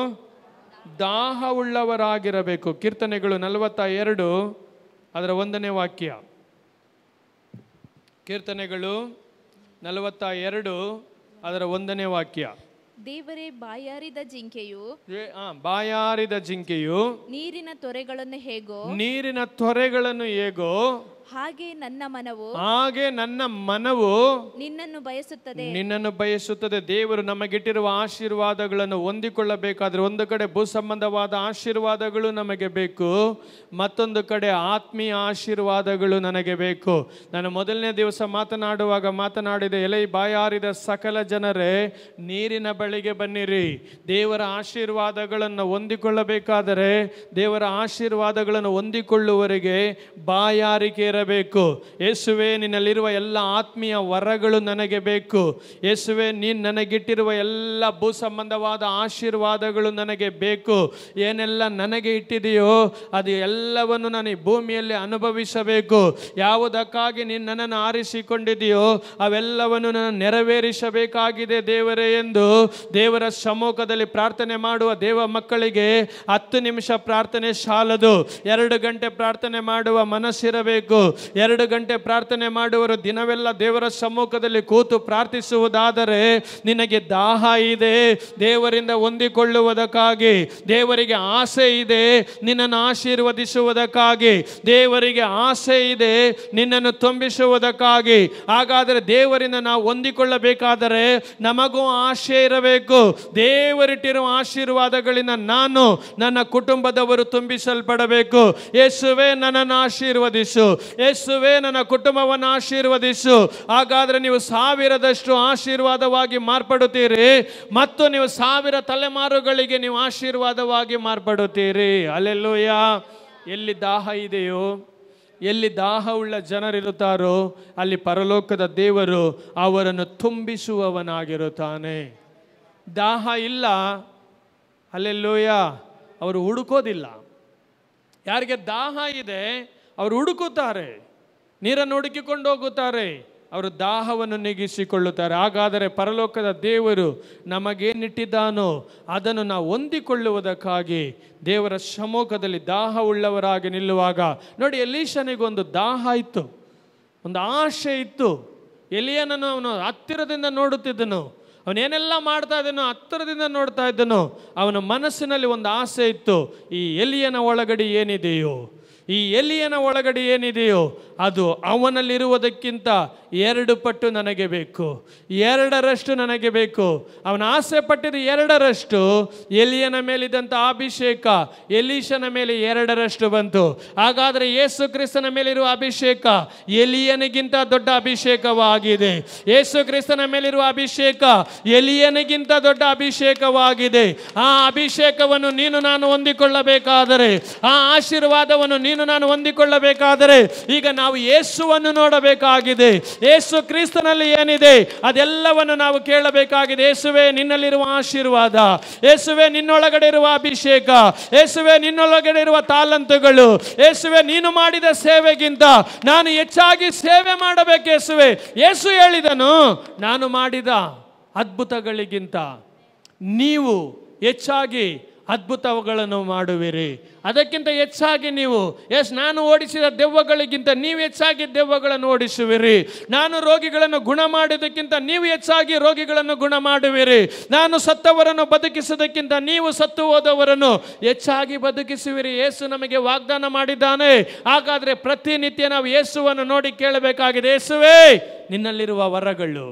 ದಾಹ ಉಳ್ಳವರಾಗಿರಬೇಕು. ಕೀರ್ತನೆಗಳು 42 ಅದರ 1ನೇ ವಾಕ್ಯ. ಕೀರ್ತನೆಗಳು 42 ಅದರ 1ನೇ ವಾಕ್ಯ. ದೇವರೇ, ಬಾಯಾರಿದ ಜಿಂಕೆಯು ಬಾಯಾರಿದ ಜಿಂಕೆಯು ನೀರಿನ ತೊರೆಗಳನ್ನು ಹೇಗೋ ಹಾಗೆ ನನ್ನ ಮನವು ನಿನ್ನನ್ನು ಬಯಸುತ್ತದೆ. ದೇವರು ನಮಗಿಟ್ಟಿರುವ ಆಶೀರ್ವಾದಗಳನ್ನು ಹೊಂದಿಕೊಳ್ಳಬೇಕಾದ್ರೆ ಒಂದು ಕಡೆ ಭೂ ಸಂಬಂಧವಾದ ಆಶೀರ್ವಾದಗಳು ನಮಗೆ ಬೇಕು, ಮತ್ತೊಂದು ಕಡೆ ಆತ್ಮೀಯ ಆಶೀರ್ವಾದಗಳು ನನಗೆ ಬೇಕು. ನಾನು ಮೊದಲನೇ ದಿವಸ ಮಾತನಾಡಿದ ಎಲೆ ಬಾಯಾರಿದ ಸಕಲ ಜನರೇ, ನೀರಿನ ಬಳಿಗೆ ಬನ್ನಿರಿ. ದೇವರ ಆಶೀರ್ವಾದಗಳನ್ನು ಹೊಂದಿಕೊಳ್ಳಬೇಕಾದರೆ, ದೇವರ ಆಶೀರ್ವಾದಗಳನ್ನು ಹೊಂದಿಕೊಳ್ಳುವವರೆಗೆ ಬಾಯಾರಿಕೆ ಇರಬೇಕು. ಯೇಸುವೆ, ನಿನ್ನಲ್ಲಿರುವ ಎಲ್ಲ ಆತ್ಮೀಯ ವರಗಳು ನನಗೆ ಬೇಕು. ಯೇಸುವೆ, ನೀನು ನನಗಿಟ್ಟಿರುವ ಎಲ್ಲ ಭೂ ಸಂಬಂಧವಾದ ಆಶೀರ್ವಾದಗಳು ನನಗೆ ಬೇಕು. ಏನೆಲ್ಲ ನನಗೆ ಇಟ್ಟಿದೆಯೋ ಅದು ಎಲ್ಲವನ್ನು ನಾನು ಈ ಭೂಮಿಯಲ್ಲಿ ಅನುಭವಿಸಬೇಕು. ಯಾವುದಕ್ಕಾಗಿ ನೀನು ನನ್ನನ್ನು ಆರಿಸಿಕೊಂಡಿದೆಯೋ ಅವೆಲ್ಲವನ್ನು ನಾನು ನೆರವೇರಿಸಬೇಕಾಗಿದೆ ದೇವರೇ ಎಂದು ದೇವರ ಸಮ್ಮುಖದಲ್ಲಿ ಪ್ರಾರ್ಥನೆ ಮಾಡುವ ದೇವ ಮಕ್ಕಳಿಗೆ 10 ನಿಮಿಷ ಪ್ರಾರ್ಥನೆ ಸಾಲದು. 2 ಗಂಟೆ ಪ್ರಾರ್ಥನೆ ಮಾಡುವ ಮನಸ್ಸಿರಬೇಕು. 2 ಗಂಟೆ ಪ್ರಾರ್ಥನೆ ಮಾಡುವರು ದಿನವೆಲ್ಲ ದೇವರ ಸಮ್ಮುಖದಲ್ಲಿ ಕೂತು ಪ್ರಾರ್ಥಿಸುವುದಾದರೆ, ನಿನಗೆ ದಾಹ ಇದೆ ದೇವರಿಂದ ಹೊಂದಿಕೊಳ್ಳುವುದಕ್ಕಾಗಿ, ದೇವರಿಗೆ ಆಸೆ ಇದೆ ನಿನ್ನನ್ನು ಆಶೀರ್ವದಿಸುವುದಕ್ಕಾಗಿ, ದೇವರಿಗೆ ಆಸೆ ಇದೆ ನಿನ್ನನ್ನು ತುಂಬಿಸುವುದಕ್ಕಾಗಿ. ಹಾಗಾದರೆ ದೇವರಿಂದ ನಾವು ಹೊಂದಿಕೊಳ್ಳಬೇಕಾದರೆ ನಮಗೂ ಆಶೆ ಇರಬೇಕು. ದೇವರಿಟ್ಟಿರುವ ಆಶೀರ್ವಾದಗಳಿಂದ ನಾನು, ನನ್ನ ಕುಟುಂಬದವರು ತುಂಬಿಸಲ್ಪಡಬೇಕು. ಯೇಸುವೆ, ನನ್ನನ್ನು ಆಶೀರ್ವದಿಸು. ಯೇಸುವೆ, ನನ್ನ ಕುಟುಂಬವನ್ನು ಆಶೀರ್ವದಿಸು. ಹಾಗಾದರೆ ನೀವು 1000ದಷ್ಟು ಆಶೀರ್ವಾದವಾಗಿ ಮಾರ್ಪಡುತ್ತೀರಿ ಮತ್ತು ನೀವು 1000 ತಲೆಮಾರುಗಳಿಗೆ ನೀವು ಆಶೀರ್ವಾದವಾಗಿ ಮಾರ್ಪಡುತ್ತೀರಿ. ಹಲ್ಲೆಲೂಯಾ. ಎಲ್ಲಿ ದಾಹ ಇದೆಯೋ, ಎಲ್ಲಿ ದಾಹ ಉಳ್ಳ ಜನರಿರುತ್ತಾರೋ ಅಲ್ಲಿ ಪರಲೋಕದ ದೇವರು ಅವರನ್ನು ತುಂಬಿಸುವವನಾಗಿರುತ್ತಾನೆ. ದಾಹ ಇಲ್ಲ, ಹಲ್ಲೆಲೂಯಾ, ಅವರು ಹುಡುಕೋದಿಲ್ಲ. ಯಾರಿಗೆ ದಾಹ ಇದೆ ಅವರು ಹುಡುಕುತ್ತಾರೆ, ನೀರನ್ನು ಹುಡುಕಿಕೊಂಡು ಹೋಗುತ್ತಾರೆ, ಅವರು ದಾಹವನ್ನು ನೀಗಿಸಿಕೊಳ್ಳುತ್ತಾರೆ. ಹಾಗಾದರೆ ಪರಲೋಕದ ದೇವರು ನಮಗೇನಿಟ್ಟಿದ್ದಾನೋ ಅದನ್ನು ನಾವು ಹೊಂದಿಕೊಳ್ಳುವುದಕ್ಕಾಗಿ ದೇವರ ಸಮ್ಮುಖದಲ್ಲಿ ದಾಹ ಉಳ್ಳವರಾಗಿ ನಿಲ್ಲುವಾಗ ನೋಡಿ, ಎಲೀಷನಿಗೊಂದು ದಾಹ ಇತ್ತು, ಒಂದು ಆಶೆ ಇತ್ತು. ಎಲಿಯನನ್ನು ಅವನು ಹತ್ತಿರದಿಂದ ನೋಡುತ್ತಿದ್ದನು, ಅವನೇನೆಲ್ಲ ಮಾಡ್ತಾ ಇದ್ದನೋ ಹತ್ತಿರದಿಂದ ನೋಡ್ತಾ ಇದ್ದನು. ಅವನ ಮನಸ್ಸಿನಲ್ಲಿ ಒಂದು ಆಸೆ ಇತ್ತು, ಈ ಎಲಿಯನ ಒಳಗಡೆ ಏನಿದೆಯೋ, ಈ ಎಲಿಯನ ಒಳಗಡೆ ಏನಿದೆಯೋ ಅದು ಅವನಲ್ಲಿರುವುದಕ್ಕಿಂತ 2 ಪಟ್ಟು ನನಗೆ ಬೇಕು, 2ರಷ್ಟು ನನಗೆ ಬೇಕು. ಅವನ ಆಸೆ ಪಟ್ಟಿದ್ದು 2ರಷ್ಟು. ಎಲಿಯನ ಮೇಲಿದ್ದಂಥ ಅಭಿಷೇಕ ಎಲೀಷನ ಮೇಲೆ 2ರಷ್ಟು ಬಂತು. ಹಾಗಾದರೆ ಯೇಸು ಕ್ರಿಸ್ತನ ಮೇಲಿರುವ ಅಭಿಷೇಕ ಎಲಿಯನಿಗಿಂತ ದೊಡ್ಡ ಅಭಿಷೇಕವಾಗಿದೆ. ಯೇಸು ಕ್ರಿಸ್ತನ ಮೇಲಿರುವ ಅಭಿಷೇಕ ಎಲಿಯನಿಗಿಂತ ದೊಡ್ಡ ಅಭಿಷೇಕವಾಗಿದೆ. ಆ ಅಭಿಷೇಕವನ್ನು ನೀನು ನಾನು ಹೊಂದಿಕೊಳ್ಳಬೇಕಾದರೆ, ಆ ಆಶೀರ್ವಾದವನ್ನು ನೀನು ನಾನು ಹೊಂದಿಕೊಳ್ಳಬೇಕಾದರೆ ಈಗ ನಾವು ಯೇಸುವನ್ನು ನೋಡಬೇಕಾಗಿದೆ. ಯೇಸು ಕ್ರಿಸ್ತನಲ್ಲಿ ಏನಿದೆ ಅದೆಲ್ಲವನ್ನು ನಾವು ಕೇಳಬೇಕಾಗಿದೆ. ಯೇಸುವೆ, ನಿನ್ನಲ್ಲಿರುವ ಆಶೀರ್ವಾದ, ಯೇಸುವೆ ನಿನ್ನೊಳಗಡೆ ಇರುವ ಅಭಿಷೇಕ, ಯೇಸುವೆ ನಿನ್ನೊಳಗಡೆ ಇರುವ ತಾಲಂತುಗಳು, ಯೇಸುವೆ ನೀನು ಮಾಡಿದ ಸೇವೆಗಿಂತ ನಾನು ಹೆಚ್ಚಾಗಿ ಸೇವೆ ಮಾಡಬೇಕು. ಯೇಸುವೆ, ಯೇಸು ಹೇಳಿದನು, ನಾನು ಮಾಡಿದ ಅದ್ಭುತಗಳಿಗಿಂತ ನೀವು ಹೆಚ್ಚಾಗಿ ಅದ್ಭುತಗಳನ್ನು ಮಾಡುವಿರಿ. ಅದಕ್ಕಿಂತ ಹೆಚ್ಚಾಗಿ ನೀವು, ನಾನು ಓಡಿಸಿದ ದೆವ್ವಗಳಿಗಿಂತ ನೀವು ಹೆಚ್ಚಾಗಿ ದೆವ್ವಗಳನ್ನು ಓಡಿಸುವಿರಿ. ನಾನು ರೋಗಿಗಳನ್ನು ಗುಣ ಮಾಡೋದಕ್ಕಿಂತ ನೀವು ಹೆಚ್ಚಾಗಿ ರೋಗಿಗಳನ್ನು ಗುಣ ಮಾಡುವಿರಿ. ನಾನು ಸತ್ತವರನ್ನು ಬದುಕಿಸೋದಕ್ಕಿಂತ ನೀವು ಸತ್ತು ಹೋದವರನ್ನು ಹೆಚ್ಚಾಗಿ ಬದುಕಿಸುವಿರಿ. ಯೇಸು ನಮಗೆ ವಾಗ್ದಾನ ಮಾಡಿದ್ದಾನೆ. ಹಾಗಾದರೆ ಪ್ರತಿನಿತ್ಯ ನಾವು ಯೇಸುವನ್ನು ನೋಡಿ ಕೇಳಬೇಕಾಗಿದೆ, ಯೇಸುವೇ ನಿನ್ನಲ್ಲಿರುವ ವರಗಳು,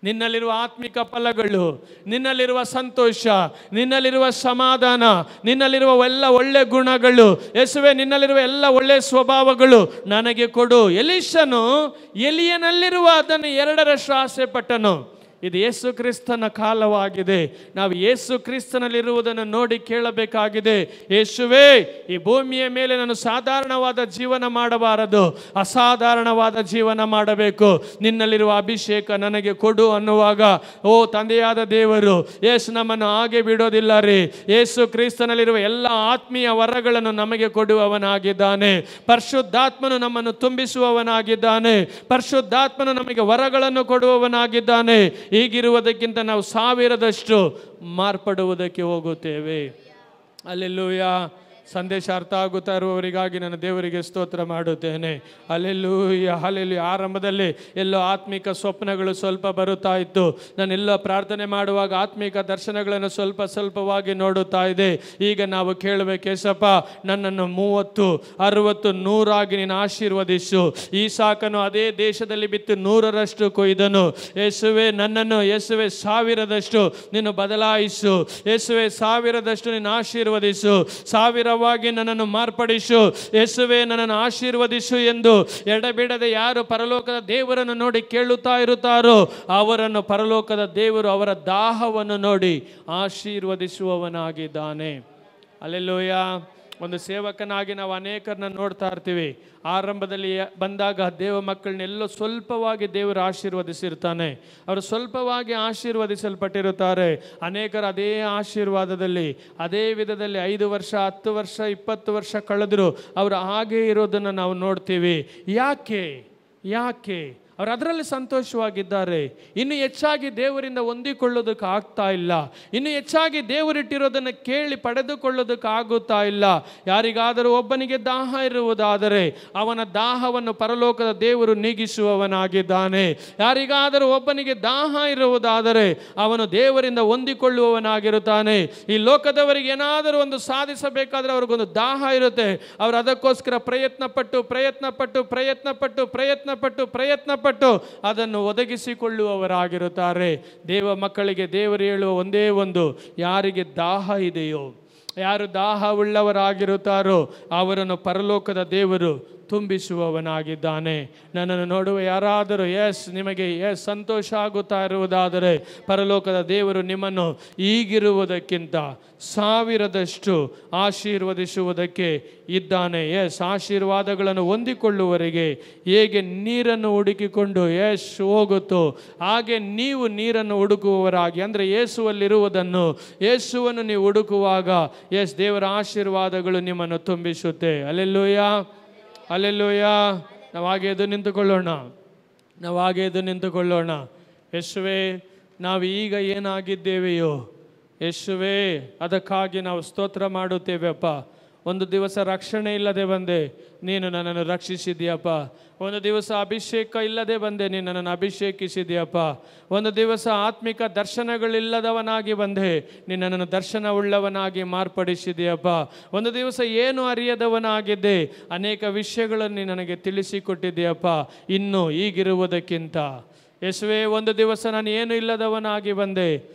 ನಿನ್ನಲ್ಲಿರುವ ಆತ್ಮಿಕ ಫಲಗಳು, ನಿನ್ನಲ್ಲಿರುವ ಸಂತೋಷ, ನಿನ್ನಲ್ಲಿರುವ ಸಮಾಧಾನ, ನಿನ್ನಲ್ಲಿರುವ ಎಲ್ಲ ಒಳ್ಳೆ ಗುಣಗಳು, ಯೇಸುವೆ ನಿನ್ನಲ್ಲಿರುವ ಎಲ್ಲ ಒಳ್ಳೆ ಸ್ವಭಾವಗಳು ನನಗೆ ಕೊಡು. ಎಲೀಷನು ಎಲಿಯನಲ್ಲಿರುವ ಅದನ್ನು 2ರಷ್ಟು ಆಸೆ ಪಟ್ಟನು. ಇದು ಯೇಸು ಕ್ರಿಸ್ತನ ಕಾಲವಾಗಿದೆ. ನಾವು ಯೇಸು ಕ್ರಿಸ್ತನಲ್ಲಿರುವುದನ್ನು ನೋಡಿ ಕೇಳಬೇಕಾಗಿದೆ. ಯೇಸುವೇ, ಈ ಭೂಮಿಯ ಮೇಲೆ ನಾನು ಸಾಧಾರಣವಾದ ಜೀವನ ಮಾಡಬಾರದು, ಅಸಾಧಾರಣವಾದ ಜೀವನ ಮಾಡಬೇಕು. ನಿನ್ನಲ್ಲಿರುವ ಅಭಿಷೇಕ ನನಗೆ ಕೊಡು ಅನ್ನುವಾಗ, ಓ ತಂದೆಯಾದ ದೇವರು, ಯೇಸು ನಮ್ಮನ್ನು ಹಾಗೆ ಬಿಡೋದಿಲ್ಲ ರೀ. ಯೇಸು ಕ್ರಿಸ್ತನಲ್ಲಿರುವ ಎಲ್ಲ ಆತ್ಮೀಯ ವರಗಳನ್ನು ನಮಗೆ ಕೊಡುವವನಾಗಿದ್ದಾನೆ. ಪರಿಶುದ್ಧಾತ್ಮನು ನಮ್ಮನ್ನು ತುಂಬಿಸುವವನಾಗಿದ್ದಾನೆ. ಪರಿಶುದ್ಧಾತ್ಮನು ನಮಗೆ ವರಗಳನ್ನು ಕೊಡುವವನಾಗಿದ್ದಾನೆ. ಹೀಗಿರುವುದಕ್ಕಿಂತ ನಾವು 1000ರಷ್ಟು ಮಾರ್ಪಡುವುದಕ್ಕೆ ಹೋಗುತ್ತೇವೆ. ಹಲ್ಲೆಲೂಯಾ. ಸಂದೇಶ ಅರ್ಥ ಆಗುತ್ತಾ ಇರುವವರಿಗಾಗಿ ನಾನು ದೇವರಿಗೆ ಸ್ತೋತ್ರ ಮಾಡುತ್ತೇನೆ. Hallelujah, hallelujah. ಆರಂಭದಲ್ಲಿ ಎಲ್ಲೋ ಆತ್ಮಿಕ ಸ್ವಪ್ನಗಳು ಸ್ವಲ್ಪ ಬರುತ್ತಾ ಇತ್ತು. ನಾನೆಲ್ಲೋ ಪ್ರಾರ್ಥನೆ ಮಾಡುವಾಗ ಆತ್ಮಿಕ ದರ್ಶನಗಳನ್ನು ಸ್ವಲ್ಪವಾಗಿ ನೋಡುತ್ತಾ ಇದೆ. ಈಗ ನಾವು ಕೇಳಬೇಕು, ಯೇಸಪ್ಪ ನನ್ನನ್ನು 30, 60, 100 ನೀನು ಆಶೀರ್ವದಿಸು. ಈಸಾಕನು ಅದೇ ದೇಶದಲ್ಲಿ ಬಿತ್ತು 100ರಷ್ಟು ಕೊಯ್ದನು. ಯೇಸುವೆ ನನ್ನನ್ನು, ಯೇಸುವೆ 1000ರಷ್ಟು ನೀನು ಬದಲಾಯಿಸು. ಯೇಸುವೆ 1000ರಷ್ಟು ನೀನು ಆಶೀರ್ವದಿಸು. 1000 ನನ್ನನ್ನು ಮಾರ್ಪಡಿಸು. ಯೇಸುವೆ ನನ್ನನ್ನು ಆಶೀರ್ವದಿಸು ಎಂದು ಎಡಬಿಡದೆ ಯಾರು ಪರಲೋಕದ ದೇವರನ್ನು ನೋಡಿ ಕೇಳುತ್ತಾ ಇರುತ್ತಾರೋ ಅವರನ್ನು ಪರಲೋಕದ ದೇವರು ಅವರ ದಾಹವನ್ನು ನೋಡಿ ಆಶೀರ್ವದಿಸುವವನಾಗಿದ್ದಾನೆ. ಹಲ್ಲೆಲೂಯಾ. ಒಂದು ಸೇವಕನಾಗಿ ನಾವು ಅನೇಕರನ್ನ ನೋಡ್ತಾ ಇರ್ತೀವಿ. ಆರಂಭದಲ್ಲಿ ಬಂದಾಗ ದೇವ ಮಕ್ಕಳನ್ನೆಲ್ಲೋ ಸ್ವಲ್ಪವಾಗಿ ದೇವರು ಆಶೀರ್ವದಿಸಿರ್ತಾನೆ. ಅವರು ಸ್ವಲ್ಪವಾಗಿ ಆಶೀರ್ವದಿಸಲ್ಪಟ್ಟಿರುತ್ತಾರೆ. ಅನೇಕರು ಅದೇ ಆಶೀರ್ವಾದದಲ್ಲಿ, ಅದೇ ವಿಧದಲ್ಲಿ 5 ವರ್ಷ, 10 ವರ್ಷ, 20 ವರ್ಷ ಕಳೆದ್ರು ಅವರು ಹಾಗೇ ಇರೋದನ್ನು ನಾವು ನೋಡ್ತೀವಿ. ಯಾಕೆ ಅವರು ಅದರಲ್ಲಿ ಸಂತೋಷವಾಗಿದ್ದಾರೆ. ಇನ್ನು ಹೆಚ್ಚಾಗಿ ದೇವರಿಂದ ಹೊಂದಿಕೊಳ್ಳೋದಕ್ಕೆ ಆಗ್ತಾ ಇಲ್ಲ. ಇನ್ನು ಹೆಚ್ಚಾಗಿ ದೇವರಿಟ್ಟಿರೋದನ್ನು ಕೇಳಿ ಪಡೆದುಕೊಳ್ಳೋದಕ್ಕೆ ಆಗುತ್ತಾ ಇಲ್ಲ. ಯಾರಿಗಾದರೂ ಒಬ್ಬನಿಗೆ ದಾಹ ಇರುವುದಾದರೆ ಅವನ ದಾಹವನ್ನು ಪರಲೋಕದ ದೇವರು ನೀಗಿಸುವವನಾಗಿದ್ದಾನೆ. ಯಾರಿಗಾದರೂ ಒಬ್ಬನಿಗೆ ದಾಹ ಇರುವುದಾದರೆ ಅವನು ದೇವರಿಂದ ಹೊಂದಿಕೊಳ್ಳುವವನಾಗಿರುತ್ತಾನೆ. ಈ ಲೋಕದವರಿಗೆ ಏನಾದರೂ ಒಂದು ಸಾಧಿಸಬೇಕಾದ್ರೆ ಅವ್ರಿಗೊಂದು ದಾಹ ಇರುತ್ತೆ. ಅವರು ಅದಕ್ಕೋಸ್ಕರ ಪ್ರಯತ್ನಪಟ್ಟು ಅದನ್ನು ಒದಗಿಸಿಕೊಳ್ಳುವವರಾಗಿರುತ್ತಾರೆ. ದೇವ ಮಕ್ಕಳಿಗೆ ದೇವರು ಹೇಳುವ ಒಂದೇ ಒಂದು, ಯಾರಿಗೆ ದಾಹ ಇದೆಯೋ, ಯಾರು ದಾಹ ಉಳ್ಳವರಾಗಿರುತ್ತಾರೋ ಅವರನ್ನು ಪರಲೋಕದ ದೇವರು ತುಂಬಿಸುವವನಾಗಿದ್ದಾನೆ. ನನ್ನನ್ನು ನೋಡುವ ಯಾರಾದರೂ ನಿಮಗೆ ಸಂತೋಷ ಆಗುತ್ತಾ ಇರುವುದಾದರೆ ಪರಲೋಕದ ದೇವರು ನಿಮ್ಮನ್ನು ಈಗಿರುವುದಕ್ಕಿಂತ 1000ರಷ್ಟು ಆಶೀರ್ವದಿಸುವುದಕ್ಕೆ ಇದ್ದಾನೆ. ಆಶೀರ್ವಾದಗಳನ್ನು ಹೊಂದಿಕೊಳ್ಳುವವರೆಗೆ ಹೇಗೆ ನೀರನ್ನು ಹುಡುಕಿಕೊಂಡು ಹೋಗುತ್ತೋ ಹಾಗೆ ನೀವು ನೀರನ್ನು ಹುಡುಕುವವರಾಗಿ, ಅಂದರೆ ಯೇಸುವಲ್ಲಿರುವುದನ್ನು, ಯೇಸುವನ್ನು ನೀವು ಹುಡುಕುವಾಗ ದೇವರ ಆಶೀರ್ವಾದಗಳು ನಿಮ್ಮನ್ನು ತುಂಬಿಸುತ್ತೆ. Hallelujah, hallelujah. ನಾವು ಹಾಗೆ ಎದ್ದು ನಿಂತುಕೊಳ್ಳೋಣ. ಯೇಸುವೇ, ನಾವು ಈಗ ಏನಾಗಿದ್ದೇವೆಯೋ ಯೇಸುವೇ ಅದಕ್ಕಾಗಿ ನಾವು ಸ್ತೋತ್ರ ಮಾಡುತ್ತೇವೆಪ್ಪ. ಒಂದು ದಿವಸ ರಕ್ಷಣೆ ಇಲ್ಲದೆ ಬಂದೆ, ನೀನು ನನ್ನನ್ನು ರಕ್ಷಿಸಿದ್ಯಪ್ಪ. ಒಂದು ದಿವಸ ಅಭಿಷೇಕ ಇಲ್ಲದೆ ಬಂದೆ, ನೀನು ನನ್ನನ್ನು ಅಭಿಷೇಕಿಸಿದ್ಯಪ್ಪ. ಒಂದು ದಿವಸ ಆತ್ಮಿಕ ದರ್ಶನಗಳಿಲ್ಲದವನಾಗಿ ಬಂದೆ, ನೀನು ನನ್ನನ್ನು ದರ್ಶನವುಳ್ಳವನಾಗಿ ಮಾರ್ಪಡಿಸಿದೆಯಪ್ಪ. ಒಂದು ದಿವಸ ಏನು ಅರಿಯದವನಾಗಿದ್ದೆ, ಅನೇಕ ವಿಷಯಗಳನ್ನು ನನಗೆ ತಿಳಿಸಿಕೊಟ್ಟಿದೆಯಪ್ಪ. ಇನ್ನು ಈಗಿರುವುದಕ್ಕಿಂತ ಯೇಸುವೇ, ಒಂದು ದಿವಸ ನಾನು ಏನು ಇಲ್ಲದವನಾಗಿ ಬಂದೆ,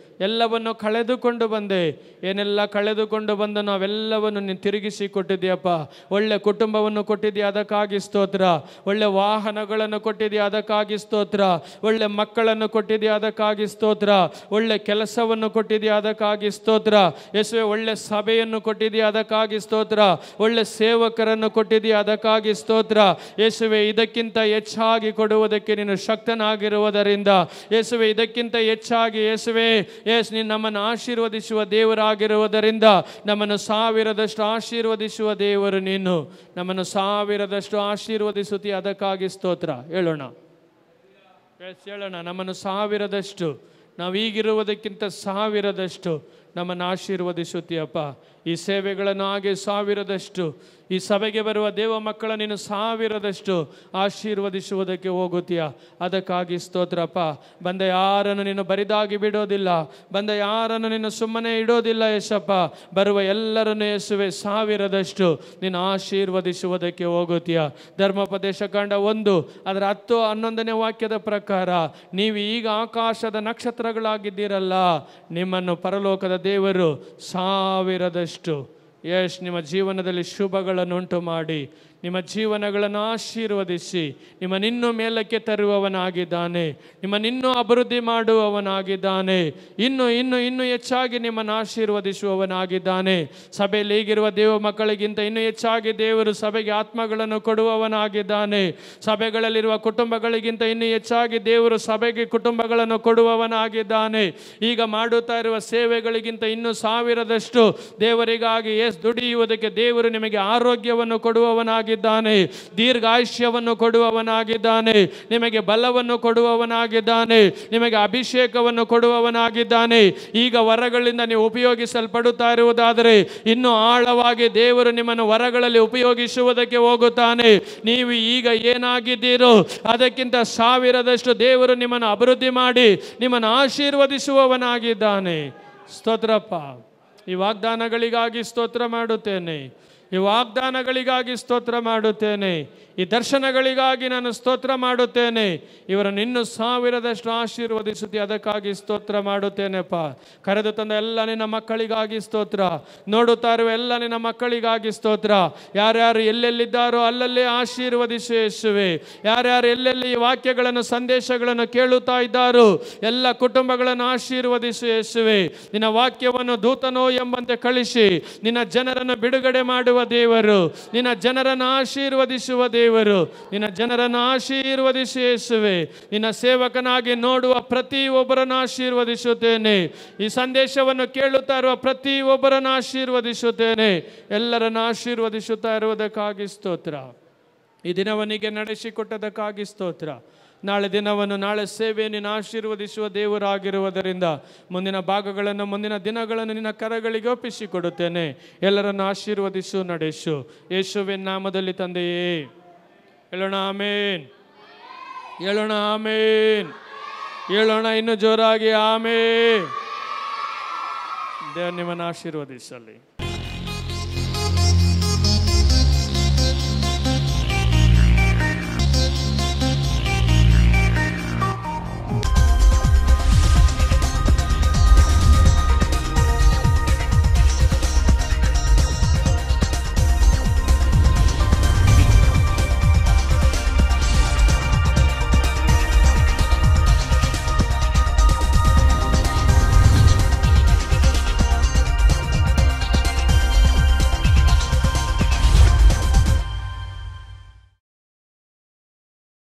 ಎಲ್ಲವನ್ನು ಕಳೆದುಕೊಂಡು ಬಂದೆ. ಏನೆಲ್ಲ ಕಳೆದುಕೊಂಡು ಬಂದು ನಾವೆಲ್ಲವನ್ನು ನೀನು ತಿರುಗಿಸಿ ಕೊಟ್ಟಿದ್ದೀಯಪ್ಪ. ಒಳ್ಳೆ ಕುಟುಂಬವನ್ನು ಕೊಟ್ಟಿದ್ದೀಯ, ಅದಕ್ಕಾಗಿ ಸ್ತೋತ್ರ. ಒಳ್ಳೆ ವಾಹನಗಳನ್ನು ಕೊಟ್ಟಿದ್ದೀಯ, ಅದಕ್ಕಾಗಿ ಸ್ತೋತ್ರ. ಒಳ್ಳೆ ಮಕ್ಕಳನ್ನು ಕೊಟ್ಟಿದ್ದೀಯ, ಅದಕ್ಕಾಗಿ ಸ್ತೋತ್ರ. ಒಳ್ಳೆ ಕೆಲಸವನ್ನು ಕೊಟ್ಟಿದ್ದೀಯ, ಅದಕ್ಕಾಗಿ ಸ್ತೋತ್ರ. ಯೇಸುವೆ, ಒಳ್ಳೆ ಸಭೆಯನ್ನು ಕೊಟ್ಟಿದ್ದೀಯ, ಅದಕ್ಕಾಗಿ ಸ್ತೋತ್ರ. ಒಳ್ಳೆ ಸೇವಕರನ್ನು ಕೊಟ್ಟಿದ್ದೀಯ, ಅದಕ್ಕಾಗಿ ಸ್ತೋತ್ರ. ಯೇಸುವೆ, ಇದಕ್ಕಿಂತ ಹೆಚ್ಚಾಗಿ ಕೊಡುವುದಕ್ಕೆ ನೀನು ಶಕ್ತನಾಗಿರುವುದರಿಂದ ಯೇಸುವೆ, ಇದಕ್ಕಿಂತ ಹೆಚ್ಚಾಗಿ ಯೇಸುವೆ ನೀನು ನಮ್ಮನ್ನು ಆಶೀರ್ವದಿಸುವ ದೇವರಾಗಿರುವುದರಿಂದ ನಮ್ಮನ್ನು 1000ರಷ್ಟು ಆಶೀರ್ವದಿಸುವ ದೇವರು ನೀನು. ನಮ್ಮನ್ನು 1000ರಷ್ಟು ಆಶೀರ್ವದಿಸುತ್ತೀಯ, ಅದಕ್ಕಾಗಿ ಸ್ತೋತ್ರ. ಹೇಳೋಣ. ನಮ್ಮನ್ನು 1000ರಷ್ಟು, ನಾವು ಈಗಿರುವುದಕ್ಕಿಂತ 1000ರಷ್ಟು ನಮ್ಮನ್ನು ಆಶೀರ್ವದಿಸುತ್ತೀಯಪ್ಪ. ಈ ಸೇವೆಗಳನ್ನು ಹಾಗೆ ಸಾವಿರದಷ್ಟು, ಈ ಸಭೆಗೆ ಬರುವ ದೇವ ಮಕ್ಕಳ ನೀನು ಸಾವಿರದಷ್ಟು ಆಶೀರ್ವದಿಸುವುದಕ್ಕೆ ಹೋಗುತ್ತೀಯ. ಅದಕ್ಕಾಗಿ ಸ್ತೋತ್ರಪ್ಪ. ಬಂದ ಯಾರನ್ನು ನೀನು ಬರಿದಾಗಿ ಬಿಡೋದಿಲ್ಲ, ಬಂದ ಯಾರನ್ನು ನೀನು ಸುಮ್ಮನೆ ಇಡೋದಿಲ್ಲ ಯೇಸಪ್ಪ. ಬರುವ ಎಲ್ಲರನ್ನು ಯೇಸುವೆ ಸಾವಿರದಷ್ಟು ನೀನು ಆಶೀರ್ವದಿಸುವುದಕ್ಕೆ ಹೋಗುತ್ತೀಯ. ಧರ್ಮೋಪದೇಶ ಕಾಂಡ 1 ಅದರ 10-11ನೇ ವಾಕ್ಯದ ಪ್ರಕಾರ ನೀವು ಈಗ ಆಕಾಶದ ನಕ್ಷತ್ರಗಳಾಗಿದ್ದೀರಲ್ಲ, ನಿಮ್ಮನ್ನು ಪರಲೋಕದ ದೇವರು ಸಾವಿರದಷ್ಟು ನಿಮ್ಮ ಜೀವನದಲ್ಲಿ ಶುಭಗಳನ್ನು ಮಾಡಿ ನಿಮ್ಮ ಜೀವನಗಳನ್ನು ಆಶೀರ್ವದಿಸಿ ನಿಮ್ಮನ್ನಿನ್ನೂ ಮೇಲಕ್ಕೆ ತರುವವನಾಗಿದ್ದಾನೆ, ನಿಮ್ಮನ್ನಿನ್ನೂ ಅಭಿವೃದ್ಧಿ ಮಾಡುವವನಾಗಿದ್ದಾನೆ, ಇನ್ನೂ ಹೆಚ್ಚಾಗಿ ನಿಮ್ಮನ್ನು ಆಶೀರ್ವದಿಸುವವನಾಗಿದ್ದಾನೆ. ಸಭೆಯಲ್ಲಿ ಈಗಿರುವ ದೇವ ಮಕ್ಕಳಿಗಿಂತ ಇನ್ನೂ ಹೆಚ್ಚಾಗಿ ದೇವರು ಸಭೆಗೆ ಆತ್ಮಗಳನ್ನು ಕೊಡುವವನಾಗಿದ್ದಾನೆ. ಸಭೆಗಳಲ್ಲಿರುವ ಕುಟುಂಬಗಳಿಗಿಂತ ಇನ್ನೂ ಹೆಚ್ಚಾಗಿ ದೇವರು ಸಭೆಗೆ ಕುಟುಂಬಗಳನ್ನು ಕೊಡುವವನಾಗಿದ್ದಾನೆ. ಈಗ ಮಾಡುತ್ತಾ ಇರುವ ಸೇವೆಗಳಿಗಿಂತ ಇನ್ನೂ ಸಾವಿರದಷ್ಟು ದೇವರಿಗಾಗಿ ದುಡಿಯುವುದಕ್ಕೆ ದೇವರು ನಿಮಗೆ ಆರೋಗ್ಯವನ್ನು ಕೊಡುವವನಾಗಿದ್ದಾನೆ, ದೀರ್ಘಾಯುಷ್ಯವನ್ನು ಕೊಡುವವನಾಗಿದ್ದಾನೆ, ನಿಮಗೆ ಬಲವನ್ನು ಕೊಡುವವನಾಗಿದ್ದಾನೆ, ನಿಮಗೆ ಅಭಿಷೇಕವನ್ನು ಕೊಡುವವನಾಗಿದ್ದಾನೆ. ಈಗ ವರಗಳಿಂದ ನೀವು ಉಪಯೋಗಿಸಲ್ಪಡುತ್ತಾ ಇರುವುದಾದರೆ ಇನ್ನೂ ಆಳವಾಗಿ ದೇವರು ನಿಮ್ಮನ್ನು ವರಗಳಲ್ಲಿ ಉಪಯೋಗಿಸುವುದಕ್ಕೆ ಹೋಗುತ್ತಾನೆ. ನೀವು ಈಗ ಏನಾಗಿದ್ದೀರೋ ಅದಕ್ಕಿಂತ ಸಾವಿರದಷ್ಟು ದೇವರು ನಿಮ್ಮನ್ನು ಅಭಿವೃದ್ಧಿ ಮಾಡಿ ನಿಮ್ಮನ್ನು ಆಶೀರ್ವದಿಸುವವನಾಗಿದ್ದಾನೆ. ಸ್ತೋತ್ರಪ್ಪ. ಈ ವಾಗ್ದಾನಗಳಿಗಾಗಿ ಸ್ತೋತ್ರ ಮಾಡುತ್ತೇನೆ, ಈ ವಾಗ್ದಾನಗಳಿಗಾಗಿ ಸ್ತೋತ್ರ ಮಾಡುತ್ತೇನೆ, ಈ ದರ್ಶನಗಳಿಗಾಗಿ ನಾನು ಸ್ತೋತ್ರ ಮಾಡುತ್ತೇನೆ. ಇವರನ್ನು ಇನ್ನೂ ಸಾವಿರದಷ್ಟು ಆಶೀರ್ವದಿಸುತ್ತಿ, ಅದಕ್ಕಾಗಿ ಸ್ತೋತ್ರ ಮಾಡುತ್ತೇನೆಪ್ಪ. ಕರೆದು ತಂದ ಎಲ್ಲ ನಿನ್ನ ಮಕ್ಕಳಿಗಾಗಿ ಸ್ತೋತ್ರ, ನೋಡುತ್ತಾ ಇರುವ ಎಲ್ಲ ನಿನ್ನ ಮಕ್ಕಳಿಗಾಗಿ ಸ್ತೋತ್ರ. ಯಾರ್ಯಾರು ಎಲ್ಲೆಲ್ಲಿದ್ದಾರೋ ಅಲ್ಲಲ್ಲೇ ಆಶೀರ್ವದಿಸು ಯೇಸುವೆ. ಯಾರ್ಯಾರು ಎಲ್ಲೆಲ್ಲಿ ಈ ವಾಕ್ಯಗಳನ್ನು ಸಂದೇಶಗಳನ್ನು ಕೇಳುತ್ತಾ ಇದ್ದಾರೋ ಎಲ್ಲ ಕುಟುಂಬಗಳನ್ನು ಆಶೀರ್ವದಿಸು ಯೇಸುವೆ. ನಿನ್ನ ವಾಕ್ಯವನ್ನು ದೂತನೋ ಎಂಬಂತೆ ಕಳಿಸಿ ನಿನ್ನ ಜನರನ್ನು ಬಿಡುಗಡೆ ಮಾಡುವ ದೇವರು, ನಿನ್ನ ಜನರನ್ನು ಆಶೀರ್ವದಿಸುವ ದೇವರು, ನಿನ್ನ ಜನರನ್ನು ಆಶೀರ್ವದಿಸು ಯೇಸುವೆ. ನಿನ್ನ ಸೇವಕನಾಗಿ ನೋಡುವ ಪ್ರತಿ ಒಬ್ಬರನ್ನು ಆಶೀರ್ವದಿಸುತ್ತೇನೆ. ಈ ಸಂದೇಶವನ್ನು ಕೇಳುತ್ತಾ ಇರುವ ಪ್ರತಿ ಒಬ್ಬರನ್ನು ಆಶೀರ್ವದಿಸುತ್ತೇನೆ. ಎಲ್ಲರನ್ನು ಆಶೀರ್ವದಿಸುತ್ತಾ ಇರುವುದಕ್ಕಾಗಿ ಸ್ತೋತ್ರ. ಈ ದಿನವನಿಗೆ ನಡೆಸಿಕೊಟ್ಟದಕ್ಕಾಗಿ ಸ್ತೋತ್ರ. ನಾಳೆ ದಿನವನ್ನು, ನಾಳೆ ಸೇವೆ ನಿನ್ನ ಆಶೀರ್ವದಿಸುವ ದೇವರಾಗಿರುವುದರಿಂದ ಮುಂದಿನ ಭಾಗಗಳನ್ನು, ಮುಂದಿನ ದಿನಗಳನ್ನು ನಿನ್ನ ಕರಗಳಿಗೆ ಒಪ್ಪಿಸಿಕೊಡುತ್ತೇನೆ. ಎಲ್ಲರನ್ನು ಆಶೀರ್ವದಿಸು, ನಡೆಸು. ಯೇಸುವಿನ ನಾಮದಲ್ಲಿ ತಂದೆಯೇ. ಹೇಳೋಣ ಆಮೇನ್, ಹೇಳೋಣ ಆಮೇನ್, ಹೇಳೋಣ ಇನ್ನು ಜೋರಾಗಿ ಆಮೇನ್. ದೇವರು ನಿಮ್ಮನ್ನು ಆಶೀರ್ವದಿಸಲಿ.